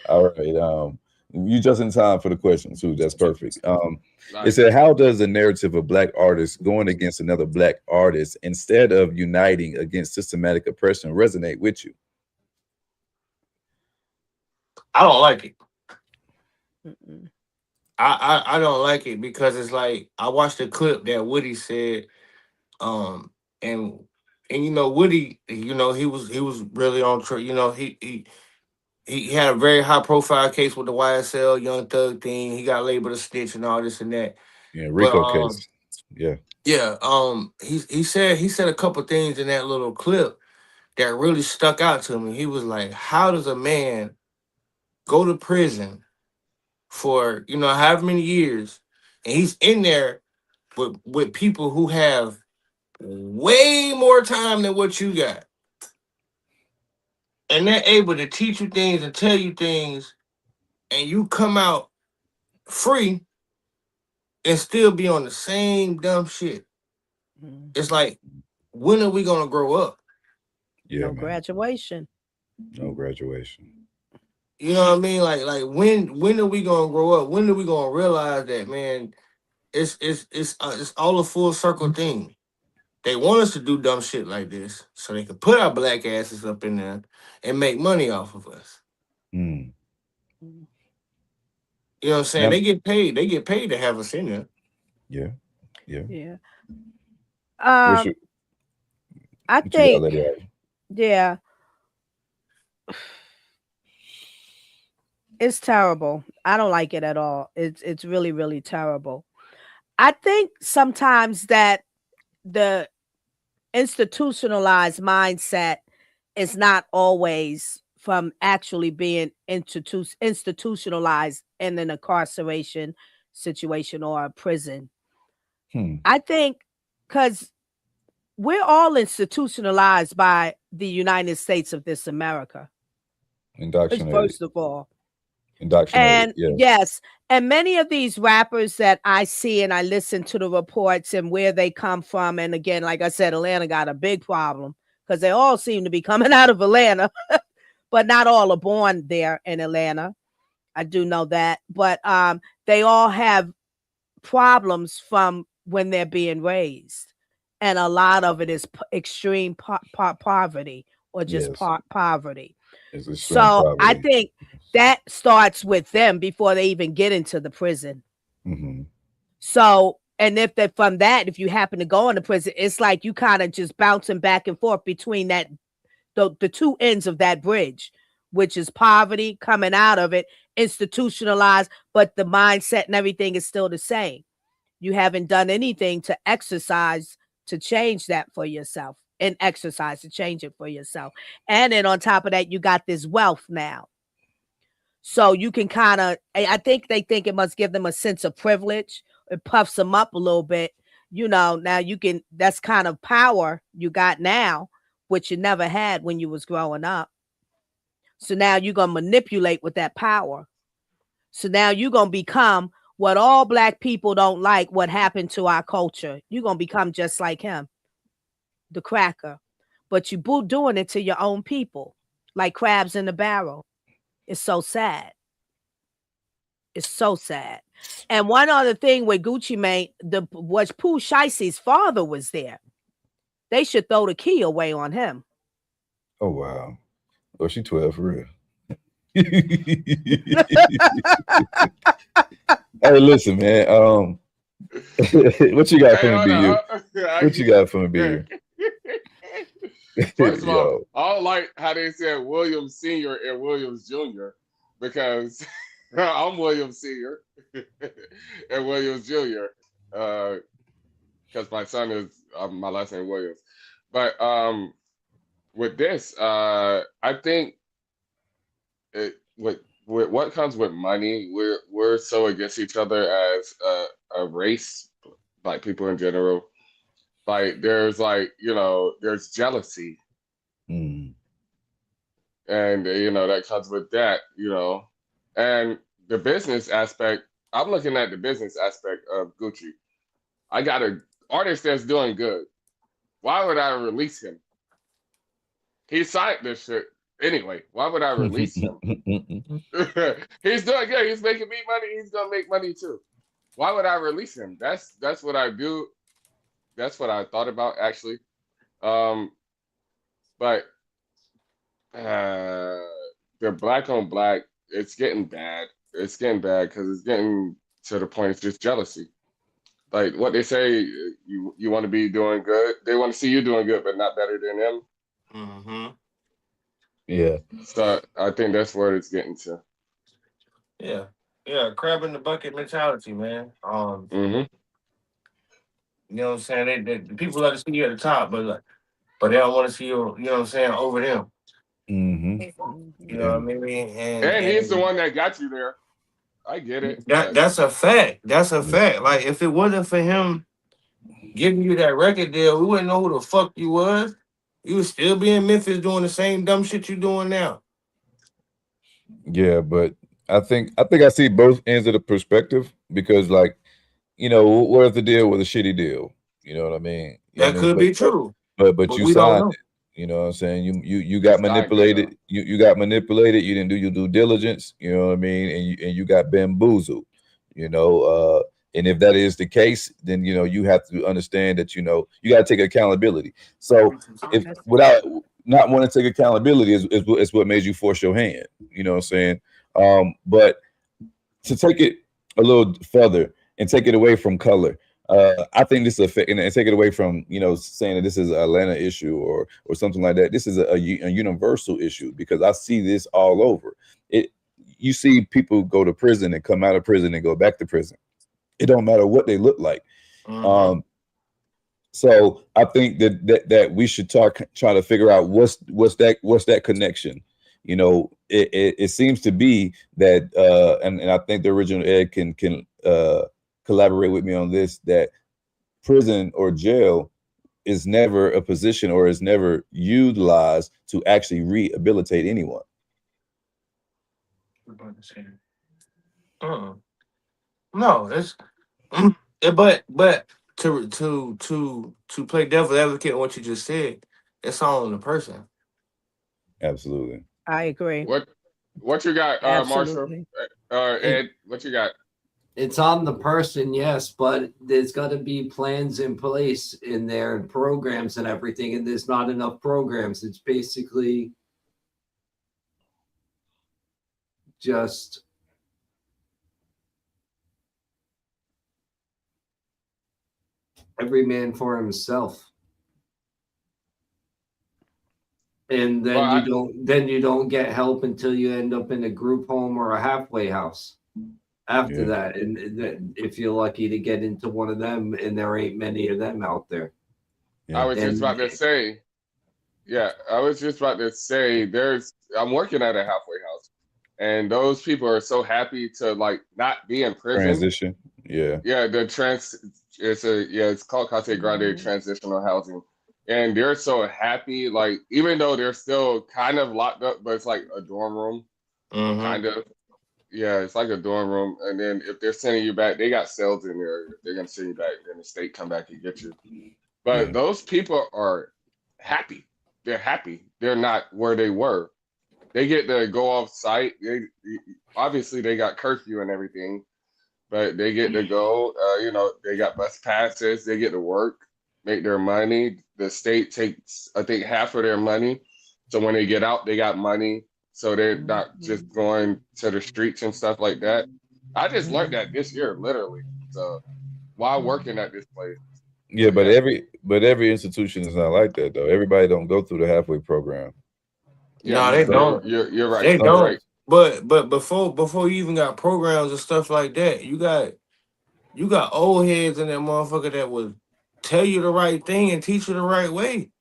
[SPEAKER 2] All right. You just in time for the question too. That's perfect. It said, how does the narrative of Black artists going against another Black artist instead of uniting against systematic oppression resonate with you?
[SPEAKER 9] I don't like it. I don't like it because it's like I watched a clip that Woody said, and you know Woody, you know he was really on track. You know he had a very high profile case with the YSL Young Thug thing. He got labeled a snitch and all this and that.
[SPEAKER 2] Yeah, Rico case. Yeah.
[SPEAKER 9] He said a couple things in that little clip that really stuck out to me. He was like, "How does a man go to prison for, you know, however many years, and he's in there with people who have way more time than what you got, and they're able to teach you things and tell you things, and you come out free and still be on the same dumb shit." It's like, when are we gonna grow up?
[SPEAKER 2] Yeah,
[SPEAKER 1] no graduation.
[SPEAKER 2] No graduation.
[SPEAKER 9] You know what I mean? Like when are we gonna grow up? When are we gonna realize that, man? It's all a full circle thing. They want us to do dumb shit like this so they can put our Black asses up in there and make money off of us.
[SPEAKER 2] Mm.
[SPEAKER 9] You know what I'm saying? They get paid. They get paid to have us in there.
[SPEAKER 2] Yeah.
[SPEAKER 1] I think, yeah, it's terrible. I don't like it at all. It's really, really terrible. I think sometimes that the institutionalized mindset is not always from actually being institutionalized in an incarceration situation or a prison. I think because we're all institutionalized by the United States of this America.
[SPEAKER 2] Indoctrinated.
[SPEAKER 1] First of all.
[SPEAKER 2] Indoctrinated.
[SPEAKER 1] And yes, and many of these rappers that I see and I listen to the reports and where they come from. And again, like I said, Atlanta got a big problem because they all seem to be coming out of Atlanta, but not all are born there in Atlanta. I do know that, but they all have problems from when they're being raised. And a lot of it is extreme poverty or just poverty. So poverty. I think that starts with them before they even get into the prison.
[SPEAKER 2] Mm-hmm.
[SPEAKER 1] So, and if they from that, if you happen to go into prison, it's like you kind of just bouncing back and forth between that the two ends of that bridge, which is poverty coming out of it, institutionalized, but the mindset and everything is still the same. You haven't done anything to exercise to change that for yourself and exercise to change it for yourself. And then on top of that, you got this wealth now. So you can kind of, I think they think it must give them a sense of privilege. It puffs them up a little bit. You know, now you can, that's kind of power you got now, which you never had when you was growing up. So now you're going to manipulate with that power. So now you're going to become what all Black people don't like, what happened to our culture. You're going to become just like him, the cracker. But you doing it to your own people, like crabs in the barrel. It's so sad. It's so sad. And one other thing with Gucci Mane, was Pooh Shicey's father was there. They should throw the key away on him.
[SPEAKER 2] Oh, wow. Well, she 12 for real. Hey, listen, man. What you got for me, BU? What you got for me, BU?
[SPEAKER 3] First of all, I don't like how they said Williams Sr. and Williams Jr. because I'm Williams Sr. and Williams Jr. Because my son is my last name Williams. But with this, I think with what comes with money, we're so against each other as a race, like people in general. Like there's there's jealousy.
[SPEAKER 2] Mm.
[SPEAKER 3] And that comes with that, and the business aspect. I'm looking at the business aspect of Gucci. I got an artist that's doing good. Why would I release him? He signed this shit anyway. Why would I release him? He's doing good. He's making me money. He's gonna make money too. Why would I release him? That's what I do. That's what I thought about actually. But the Black on Black, it's getting bad. It's getting bad because it's getting to the point it's just jealousy. Like what they say, you want to be doing good. They want to see you doing good, but not better than them.
[SPEAKER 9] Mm-hmm.
[SPEAKER 2] Yeah.
[SPEAKER 3] So I think that's where it's getting to.
[SPEAKER 9] Yeah. Crab in the bucket mentality, man.
[SPEAKER 3] Mm-hmm.
[SPEAKER 9] You know what I'm saying? The people like to see you at the top, but they don't want to see you. You know what I'm saying? Over them.
[SPEAKER 2] Mm-hmm.
[SPEAKER 9] You know what I mean?
[SPEAKER 3] And he's the one that got you there. I get it.
[SPEAKER 9] That's a fact. That's a fact. Like if it wasn't for him giving you that record deal, we wouldn't know who the fuck you was. You would still be in Memphis doing the same dumb shit you doing now.
[SPEAKER 2] Yeah, but I think I see both ends of the perspective because, like, what if the deal was a shitty deal? You know what I mean?
[SPEAKER 9] That could be true.
[SPEAKER 2] But you signed it. You know what I'm saying? You got manipulated. You got manipulated. You didn't do your due diligence. You know what I mean? And you got bamboozled. And if that is the case, then you have to understand that you got to take accountability. So if without not wanting to take accountability is what made you force your hand. You know what I'm saying? But to take it a little further and take it away from color. I think this is and take it away from saying that this is an Atlanta issue or something like that. This is a universal issue because I see this all over. You see people go to prison and come out of prison and go back to prison. It don't matter what they look like.
[SPEAKER 9] Mm-hmm.
[SPEAKER 2] So I think that we should try to figure out what's that connection. It seems to be that, and I think the original Ed can collaborate with me on this, that prison or jail is never a position or is never utilized to actually rehabilitate anyone.
[SPEAKER 9] No, it's but to play devil's advocate on what you just said, it's all on the person.
[SPEAKER 2] Absolutely.
[SPEAKER 1] I agree.
[SPEAKER 3] What you got, Marshall? Ed, what you got?
[SPEAKER 4] It's on the person, yes, but there's got to be plans in place in their programs and everything, and there's not enough programs. It's basically just every man for himself. And then you don't get help until you end up in a group home or a halfway house. After that, and if you're lucky to get into one of them, and there ain't many of them out there.
[SPEAKER 3] I was just about to say, I'm working at a halfway house, and those people are so happy to like not be in prison.
[SPEAKER 2] Transition. Yeah.
[SPEAKER 3] Yeah, it's called Casa Grande Transitional Housing. And they're so happy, like, even though they're still kind of locked up, but it's like a dorm room, kind of. Yeah, it's like a dorm room. And then if they're sending you back, they got cells in there. If they're going to send you back, then the state come back and get you. But those people are happy. They're happy. They're not where they were. They get to go off site. Obviously, they got curfew and everything, but they get to go. They got bus passes. They get to work, make their money. The state takes, I think, half of their money. So when they get out, they got money. So they're not just going to the streets and stuff like that. I just learned that this year, literally. So while working at this place.
[SPEAKER 2] Yeah, but every institution is not like that though. Everybody don't go through the halfway program.
[SPEAKER 3] Yeah,
[SPEAKER 9] they don't.
[SPEAKER 3] You're right.
[SPEAKER 9] They don't.
[SPEAKER 3] Right.
[SPEAKER 9] But before you even got programs and stuff like that, you got old heads in that motherfucker that would tell you the right thing and teach you the right way.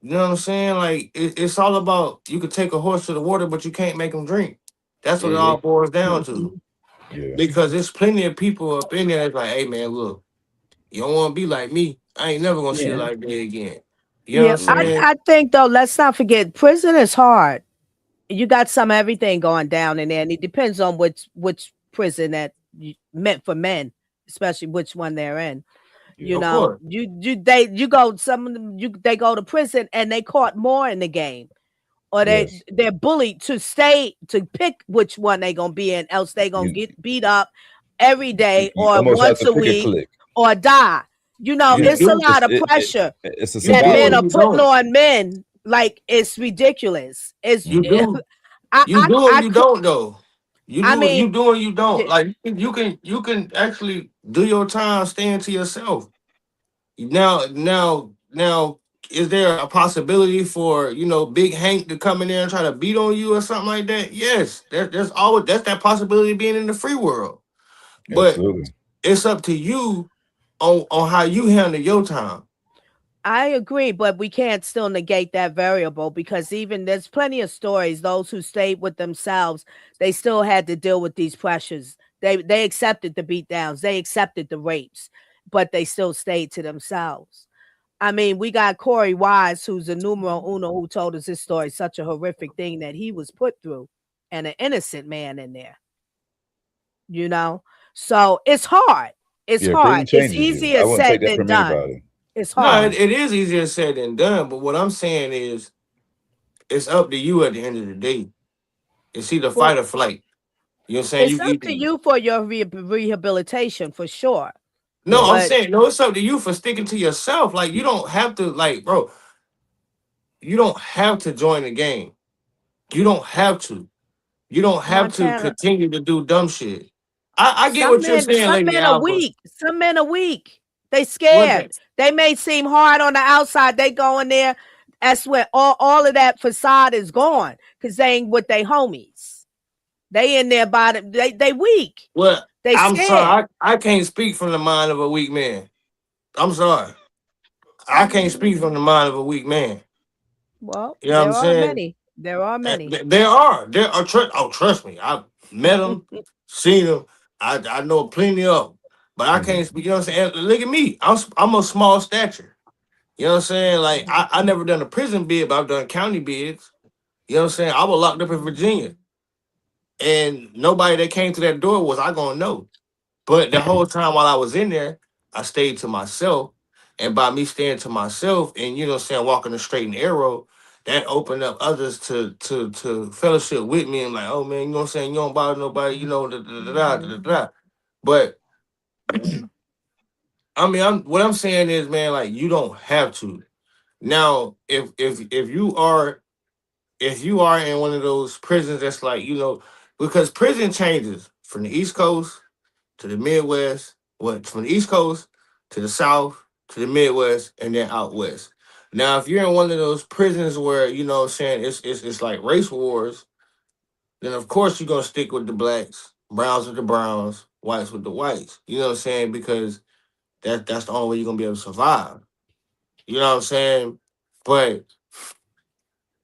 [SPEAKER 9] You know what I'm saying? Like it's all about, you could take a horse to the water, but you can't make him drink. That's what it all boils down to.
[SPEAKER 2] Yeah.
[SPEAKER 9] Because there's plenty of people up in there that's like, hey man, look, you don't want to be like me. I ain't never gonna see it like that again. You know what I'm saying?
[SPEAKER 1] I think though, let's not forget, prison is hard. You got some everything going down in there, and it depends on which prison that meant for men, especially which one they're in. You know, they go to prison and they caught more in the game, or they're bullied to pick which one they gonna be in, else they gonna get beat up every day or once a week or die. You know, it's a lot of pressure that men are putting on men. Like, it's ridiculous. You don't
[SPEAKER 9] though. You don't. Like, you can actually do your time staying to yourself. Now, is there a possibility for Big Hank to come in there and try to beat on you or something like that? Yes, that's that possibility of being in the free world. But it's up to you on how you handle your time.
[SPEAKER 1] I agree, but we can't still negate that variable, because even there's plenty of stories, those who stayed with themselves, they still had to deal with these pressures. They accepted the beatdowns, they accepted the rapes, but they still stayed to themselves. I mean, we got Corey Wise, who's a numero uno, who told us this story, such a horrific thing that he was put through, and an innocent man in there. So it's hard. It's hard. It's easier said than done. It's hard.
[SPEAKER 9] No, it is easier said than done. But what I'm saying is, it's up to you at the end of the day. It's either fight or flight. You know what I'm saying?
[SPEAKER 1] It's up to you for your rehabilitation, for sure.
[SPEAKER 9] No, I'm saying, it's up to you for sticking to yourself. Like, you don't have to, bro, you don't have to join the game. You don't have to. You don't have to continue to do dumb shit. I get what you're saying, Lady Alpha.
[SPEAKER 1] Some men are weak. They scared. They may seem hard on the outside. They go in there. That's where all of that facade is gone, because they ain't with their homies. They in there by them. They weak.
[SPEAKER 9] Well,
[SPEAKER 1] they
[SPEAKER 9] I'm
[SPEAKER 1] scared.
[SPEAKER 9] sorry. I can't speak from the mind of a weak man. I'm sorry. I can't speak from the mind of a weak man.
[SPEAKER 1] Well,
[SPEAKER 9] you know what I'm saying?
[SPEAKER 1] Many. There are many.
[SPEAKER 9] There are. Trust me. I've met them, seen them. I know plenty of them. But I can't speak, you know what I'm saying? Look at me. I'm a small stature. You know what I'm saying? Like, I never done a prison bid, but I've done county bids. You know what I'm saying? I was locked up in Virginia. And nobody that came to that door was I gonna know. But the whole time while I was in there, I stayed to myself. And by me staying to myself and, you know what I'm saying, walking the straight and narrow, that opened up others to fellowship with me and like, oh man, you know what I'm saying? You don't bother nobody, da. But I mean, what I'm saying is, man, like, you don't have to. Now, if you are in one of those prisons that's like, because prison changes from the East Coast to the Midwest, from the East Coast to the South to the Midwest, and then out west. Now, if you're in one of those prisons where, you know what I'm saying, it's like race wars, then of course you're gonna stick with the blacks, browns with the browns, whites with the whites. You know what I'm saying? Because that's the only way you're gonna be able to survive. You know what I'm saying? But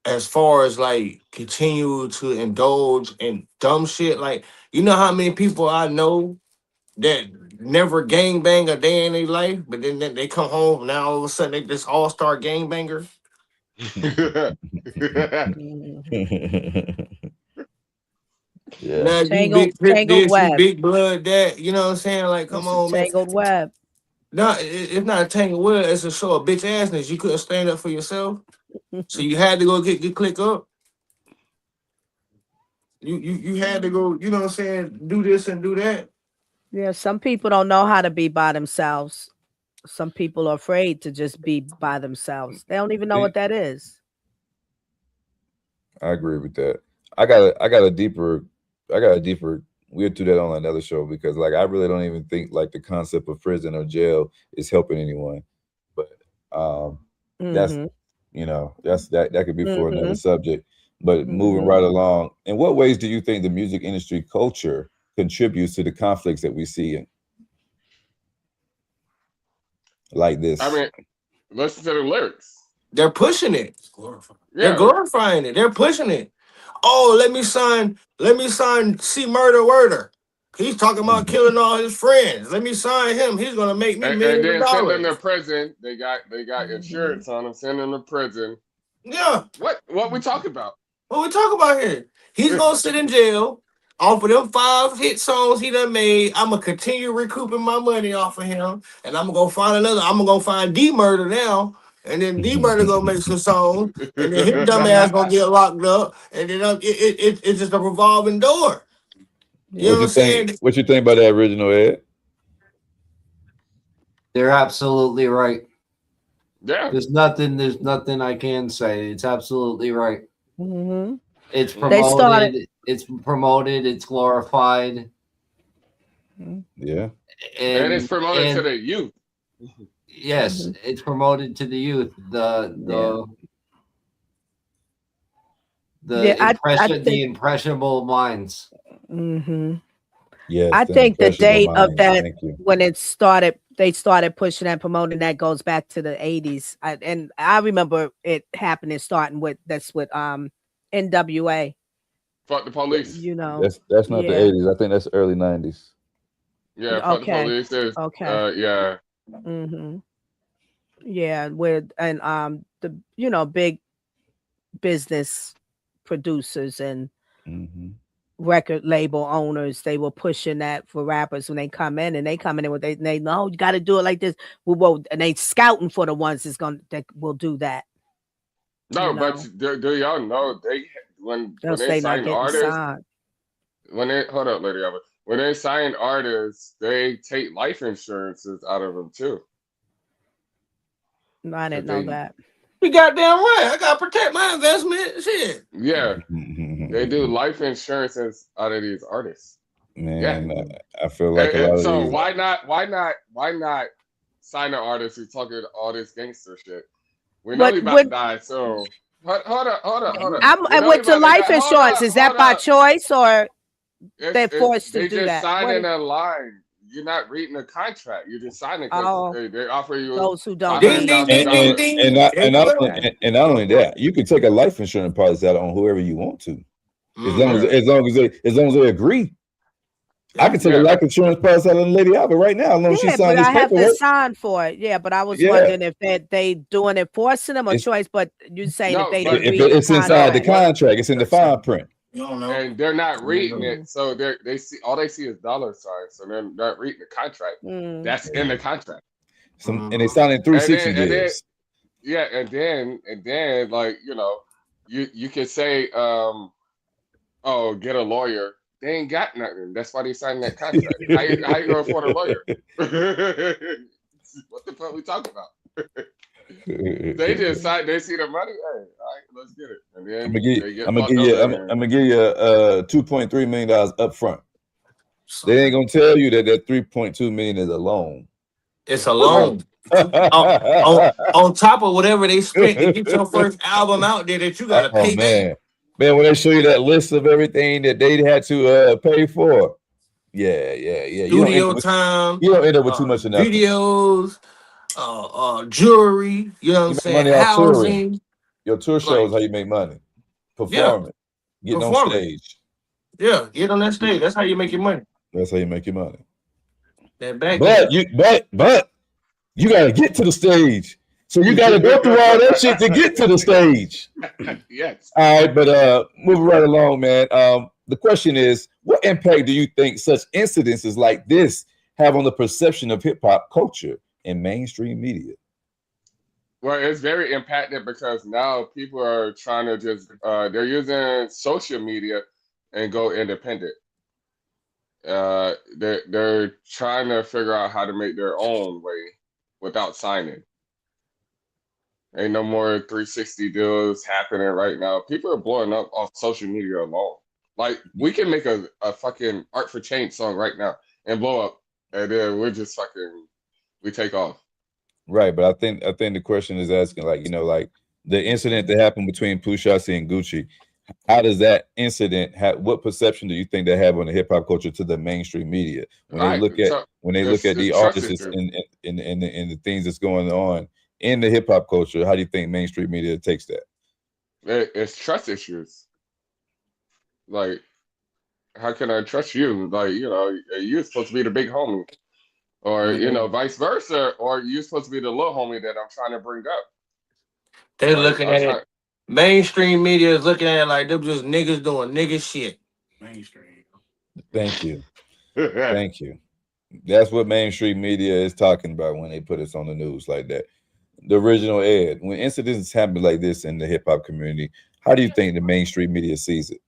[SPEAKER 9] as far as like continue to indulge in dumb shit, like you know how many people I know that never gangbang a day in their life, but then they come home now all of a sudden they this all-star gangbanger.
[SPEAKER 2] Yeah.
[SPEAKER 9] Now you big this, you big blood that, you know what I'm saying? Like, come on, man.
[SPEAKER 1] Tangled web.
[SPEAKER 9] No, it's not a tangled web. It's a show of bitch assness. You couldn't stand up for yourself, so you had to go get click up. You had to go. You know what I'm saying? Do this and do that.
[SPEAKER 1] Yeah, some people don't know how to be by themselves. Some people are afraid to just be by themselves. They don't even know what that is.
[SPEAKER 2] I agree with that. I got a deeper. We'll do that on another show because like I really don't even think like the concept of prison or jail is helping anyone. But that's you know, that could be for another subject. But moving right along, in what ways do you think the music industry culture contributes to the conflicts that we see like this?
[SPEAKER 3] I mean, listen to the lyrics.
[SPEAKER 9] They're pushing it. They're glorifying it. They're pushing it. Oh, let me sign C Murder Worder. He's talking about killing all his friends. Let me sign him. He's gonna make me millions of dollars.
[SPEAKER 3] Send them to prison. They got insurance on them. Send them to prison.
[SPEAKER 9] Yeah.
[SPEAKER 3] What we talking about?
[SPEAKER 9] What we talking about here? He's gonna sit in jail off of them 5 hit songs he done made. I'm gonna continue recouping my money off of him, and I'm gonna go find D Murder now. And then D Murder gonna make some songs, and then his dumb ass gonna get locked up, and then it's just a revolving door. You know what I'm saying?
[SPEAKER 2] What you think about that original, Ed?
[SPEAKER 4] They're absolutely right.
[SPEAKER 3] Yeah.
[SPEAKER 4] There's nothing I can say. It's absolutely right.
[SPEAKER 1] Mm-hmm.
[SPEAKER 4] It's promoted. It's promoted. It's glorified.
[SPEAKER 2] Yeah.
[SPEAKER 3] And it's promoted to the youth.
[SPEAKER 4] Yes, it's promoted to the youth. The impressionable minds.
[SPEAKER 1] Mm-hmm.
[SPEAKER 2] Yeah,
[SPEAKER 1] I think the date of that when it started, they started pushing and promoting that goes back to the 80s. I remember it happening starting with NWA.
[SPEAKER 3] Fuck the police.
[SPEAKER 1] You know,
[SPEAKER 2] that's not the 80s. I think that's early 90s.
[SPEAKER 3] Yeah, fuck the police is yeah.
[SPEAKER 1] Mm-hmm. Yeah, the big business producers and record label owners, they were pushing that for rappers when they come in, and they with they know you got to do it like this. And they scouting for the ones that will do that.
[SPEAKER 3] No, but do y'all know when they sign artists? When they when they sign artists, they take life insurances out of them too.
[SPEAKER 1] No, I didn't know that.
[SPEAKER 9] You goddamn right. I gotta protect my investment. Shit.
[SPEAKER 3] Yeah, they do life insurances out of these artists.
[SPEAKER 2] Man, I feel like a lot
[SPEAKER 3] so
[SPEAKER 2] of these...
[SPEAKER 3] why not sign an artist who's talking all this gangster shit? We know he's about to die, so hold up.
[SPEAKER 1] And with the life insurance, is that by choice or they're forced to do that?
[SPEAKER 3] They just signing a line. You're not reading the contract. You're just signing because they offer you
[SPEAKER 1] those who don't.
[SPEAKER 2] And not only that, you can take a life insurance policy out on whoever you want to, as long as they agree. I can take a life insurance policy out on Lady Alba right now, as long as she signed this paperwork. I have to
[SPEAKER 1] sign for it. Yeah, but I was wondering if they doing it forcing them or choice. But you saying if they
[SPEAKER 2] it's inside the contract, it's in the fine print.
[SPEAKER 3] And they're not reading it, so they see is dollar signs, so they're not reading the contract. That's in the contract.
[SPEAKER 2] And they signed in 360 days.
[SPEAKER 3] And then like you can say oh, get a lawyer. They ain't got nothing. That's why they signed that contract. How you gonna afford a lawyer? What the fuck we talking about? They just decide they see the money. Hey, all right, let's get it. And then they get
[SPEAKER 2] I'm gonna
[SPEAKER 3] fucked
[SPEAKER 2] give you
[SPEAKER 3] over.
[SPEAKER 2] I'm gonna give you $2.3 million up front. They ain't gonna tell you that 3.2 million is a loan.
[SPEAKER 9] It's a loan. on top of whatever they spent to get your first album out there that you gotta pay back.
[SPEAKER 2] Man, when they show you that list of everything that they had to pay for, yeah.
[SPEAKER 9] Studio time.
[SPEAKER 2] You don't end up with too much of nothing.
[SPEAKER 9] Videos, jewelry. You know what I'm saying? Housing.
[SPEAKER 2] Your tour shows how you make money. Performing, getting on stage.
[SPEAKER 9] Yeah, get on that stage. That's how you make your money.
[SPEAKER 2] That's how you make your money.
[SPEAKER 9] That back
[SPEAKER 2] but you gotta get to the stage. So you gotta go through all that shit to get to the stage.
[SPEAKER 3] Yes.
[SPEAKER 2] All right, but moving right along, man. The question is, what impact do you think such incidences like this have on the perception of hip hop culture in mainstream media?
[SPEAKER 3] Well, it's very impacted because now people are trying to just they're using social media and go independent. They're trying to figure out how to make their own way without signing. Ain't no more 360 deals happening right now. People are blowing up off social media alone. Like, we can make a fucking Art for Change song right now and blow up, and then we take off.
[SPEAKER 2] Right, but I think the question is asking, like, like the incident that happened between Pooh Shiesty and Gucci. How does that incident what perception do you think they have on the hip hop culture to the mainstream media when they look at the artists and the things that's going on in the hip hop culture? How do you think mainstream media takes that?
[SPEAKER 3] It's trust issues. Like, how can I trust you? Like, you're supposed to be the big homie, or vice versa, or you're supposed to be the little homie that I'm trying to bring up.
[SPEAKER 9] They're looking at it. Mainstream media is looking at it like they're just niggas doing nigga shit.
[SPEAKER 8] Mainstream.
[SPEAKER 2] Thank you. Thank you. That's what mainstream media is talking about when they put us on the news like that. The original Ed, when incidents happen like this in the hip hop community, how do you think the mainstream media sees it?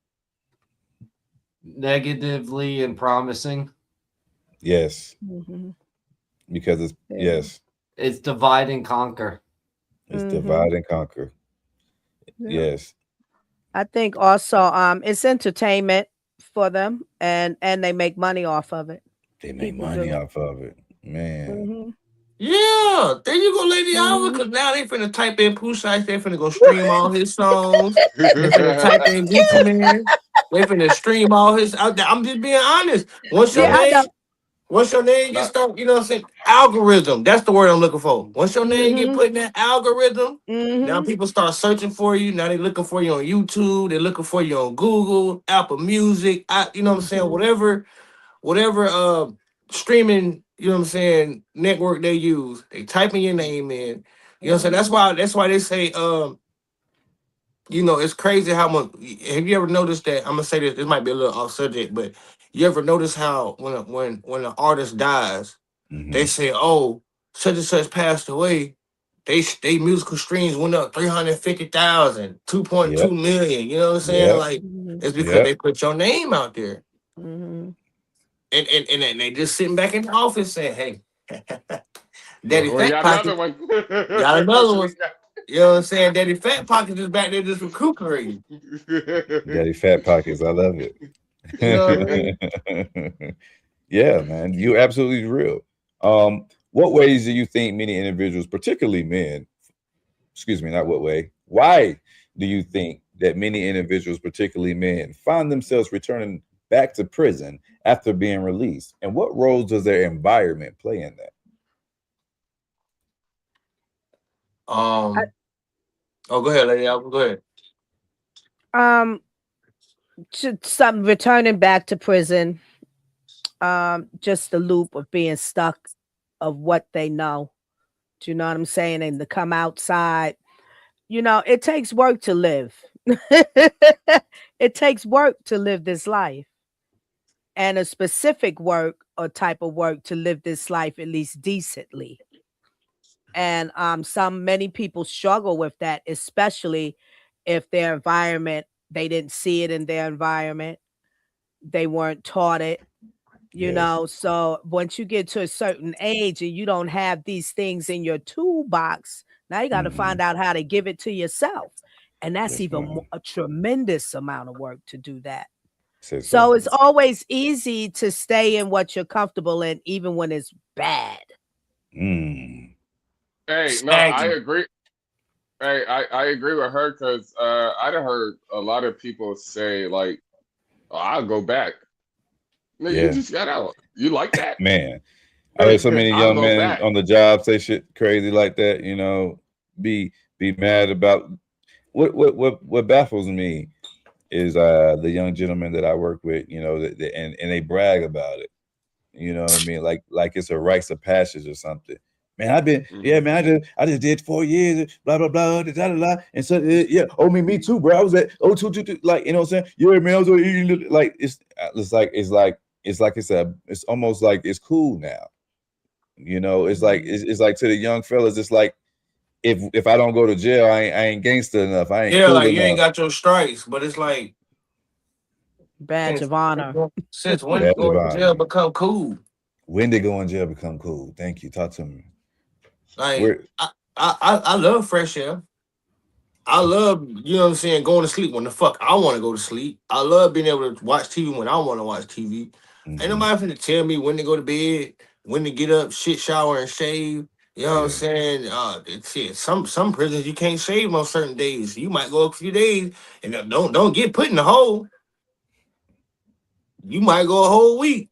[SPEAKER 4] Negatively and promising.
[SPEAKER 2] Yes. Because
[SPEAKER 4] it's divide and conquer.
[SPEAKER 2] It's divide and conquer. Yes.
[SPEAKER 1] I think also it's entertainment for them, and they make money off of it.
[SPEAKER 2] They make money off of it, man.
[SPEAKER 9] Yeah, there you go, Lady Alva, because now they finna type in Pooh Shiesty, they finna go stream all his songs. They finna type in Gucci Man. They finna stream all his. I'm just being honest. Once your name gets started, you know what I'm saying? Algorithm. That's the word I'm looking for. Once your name get put in that algorithm, now people start searching for you. Now they're looking for you on YouTube. They're looking for you on Google, Apple Music. You know what I'm saying? Whatever streaming, you know what I'm saying, network they use. They typing your name in. You know what I'm saying? That's why they say it's crazy how much. Have you ever noticed that? I'm gonna say this might be a little off subject, but you ever notice how when an artist dies, they say, oh, such and such passed away, they musical streams went up 350,000, 2.2 million. You know what I'm saying? Like, it's because they put your name out there. And they just sitting back in the office saying, hey, Daddy Fat Pocket got another one. You know what I'm saying? Daddy Fat Pocket is back there just recuperating.
[SPEAKER 2] Daddy Fat Pockets, I love it.
[SPEAKER 9] You know what I mean?
[SPEAKER 2] Yeah, man, you absolutely real. What ways do you think many individuals, particularly men, why do you think that many individuals, particularly men, find themselves returning back to prison after being released? And what roles does their environment play in that?
[SPEAKER 9] Go ahead, Lady Alva. Go ahead.
[SPEAKER 1] Some returning back to prison, just the loop of being stuck of what they know. Do you know what I'm saying? And to come outside, it takes work to live. It takes work to live this life, and a specific work or type of work to live this life at least decently. And many people struggle with that, especially if their environment, they didn't see it in their environment. They weren't taught it, you know. So once you get to a certain age and you don't have these things in your toolbox Now you got to find out how to give it to yourself. And that's a tremendous amount of work to do that. So it's always easy to stay in what you're comfortable in, even when it's bad.
[SPEAKER 3] Hey, no, I agree. Hey, I agree with her because I'd heard a lot of people say, like, oh, I'll go back. No, you just got out. You like that?
[SPEAKER 2] Man, I heard so many young men on the job say shit crazy like that, you know, be mad about what baffles me is the young gentlemen that I work with, you know, and they brag about it. You know what I mean? Like it's a rites of passage or something. Man, I've been, I just did 4 years, blah, blah, blah, da, da, da, and so, me too, bro. I was at, like, you know what I'm saying? Yeah, man, I was like, it's almost like it's cool now. You know, it's like to the young fellas, it's like, if I don't go to jail, I ain't gangster enough. I ain't cool
[SPEAKER 9] like
[SPEAKER 2] enough.
[SPEAKER 9] You ain't got your stripes, but it's like
[SPEAKER 1] badge of honor.
[SPEAKER 9] Since when did going to jail become cool?
[SPEAKER 2] When did going to jail become cool? Thank you. Talk to me.
[SPEAKER 9] Like I love fresh air. I love, you know what I'm saying, going to sleep when the fuck I want to go to sleep. I love being able to watch TV when I want to watch TV. Ain't nobody finna tell me when to go to bed, when to get up, shit, shower, and shave. You know what I'm saying? Shit. Some prisons you can't shave on certain days. You might go a few days and don't get put in the hole. You might go a whole week,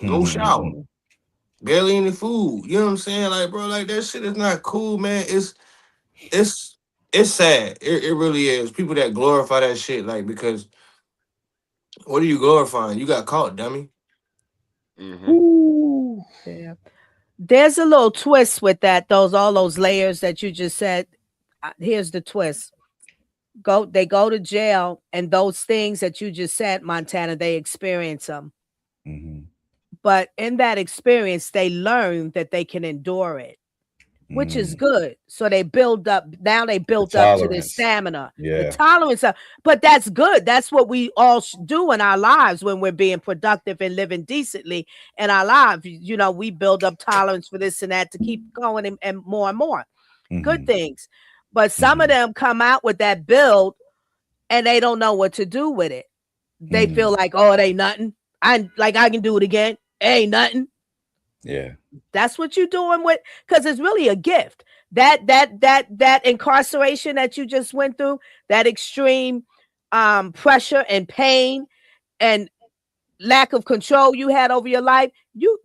[SPEAKER 9] no shower, barely any food. You know what I'm saying? Like, bro, like that shit is not cool, man. It's sad. It really is. People that glorify that shit, like, because what are you glorifying? You got caught, dummy.
[SPEAKER 1] Yeah. There's a little twist with that. All those layers that you just said. Here's the twist. They go to jail, and those things that you just said, Montana, they experience them. But in that experience, they learn that they can endure it, which is good. So they build up. Now they built up to the stamina, the tolerance. But that's good. That's what we all do in our lives when we're being productive and living decently in our lives. You know, we build up tolerance for this and that to keep going and more. Good things. But some of them come out with that build and they don't know what to do with it. They feel like, oh, it ain't nothing. I can do it again. It ain't nothing.
[SPEAKER 2] Yeah.
[SPEAKER 1] That's what you're doing with, because it's really a gift. That incarceration that you just went through, that extreme pressure and pain and lack of control you had over your life, you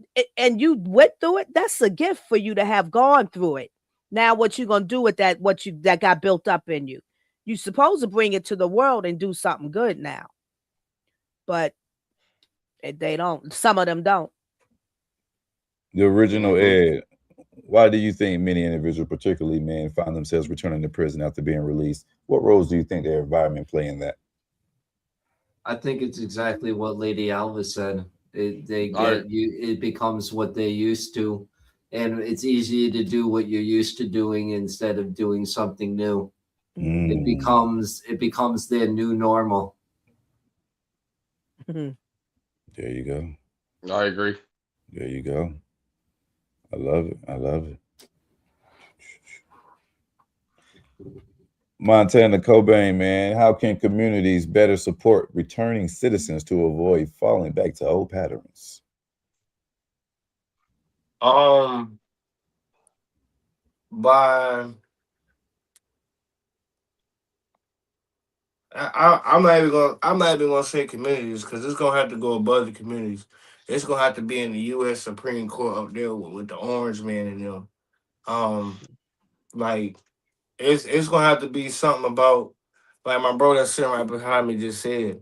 [SPEAKER 1] went through it. That's a gift for you to have gone through it. Now what you gonna do with that, that got built up in you? You're supposed to bring it to the world and do something good now. But they don't. Some of them don't.
[SPEAKER 2] The original Ed, why do you think many individuals, particularly men, find themselves returning to prison after being released? What roles do you think their environment play in that?
[SPEAKER 4] I think it's exactly what Lady Alva said. It becomes what they're used to, and it's easier to do what you're used to doing instead of doing something new. It becomes their new normal.
[SPEAKER 2] There you go.
[SPEAKER 3] I agree.
[SPEAKER 2] There you go. I love it. Montana Cobain, man, how can communities better support returning citizens to avoid falling back to old patterns?
[SPEAKER 9] I'm not even gonna say communities, because it's gonna have to go above the communities. It's gonna have to be in the U.S. Supreme Court up there with the Orange Man and them. Like it's gonna have to be something about, like my bro that's sitting right behind me just said.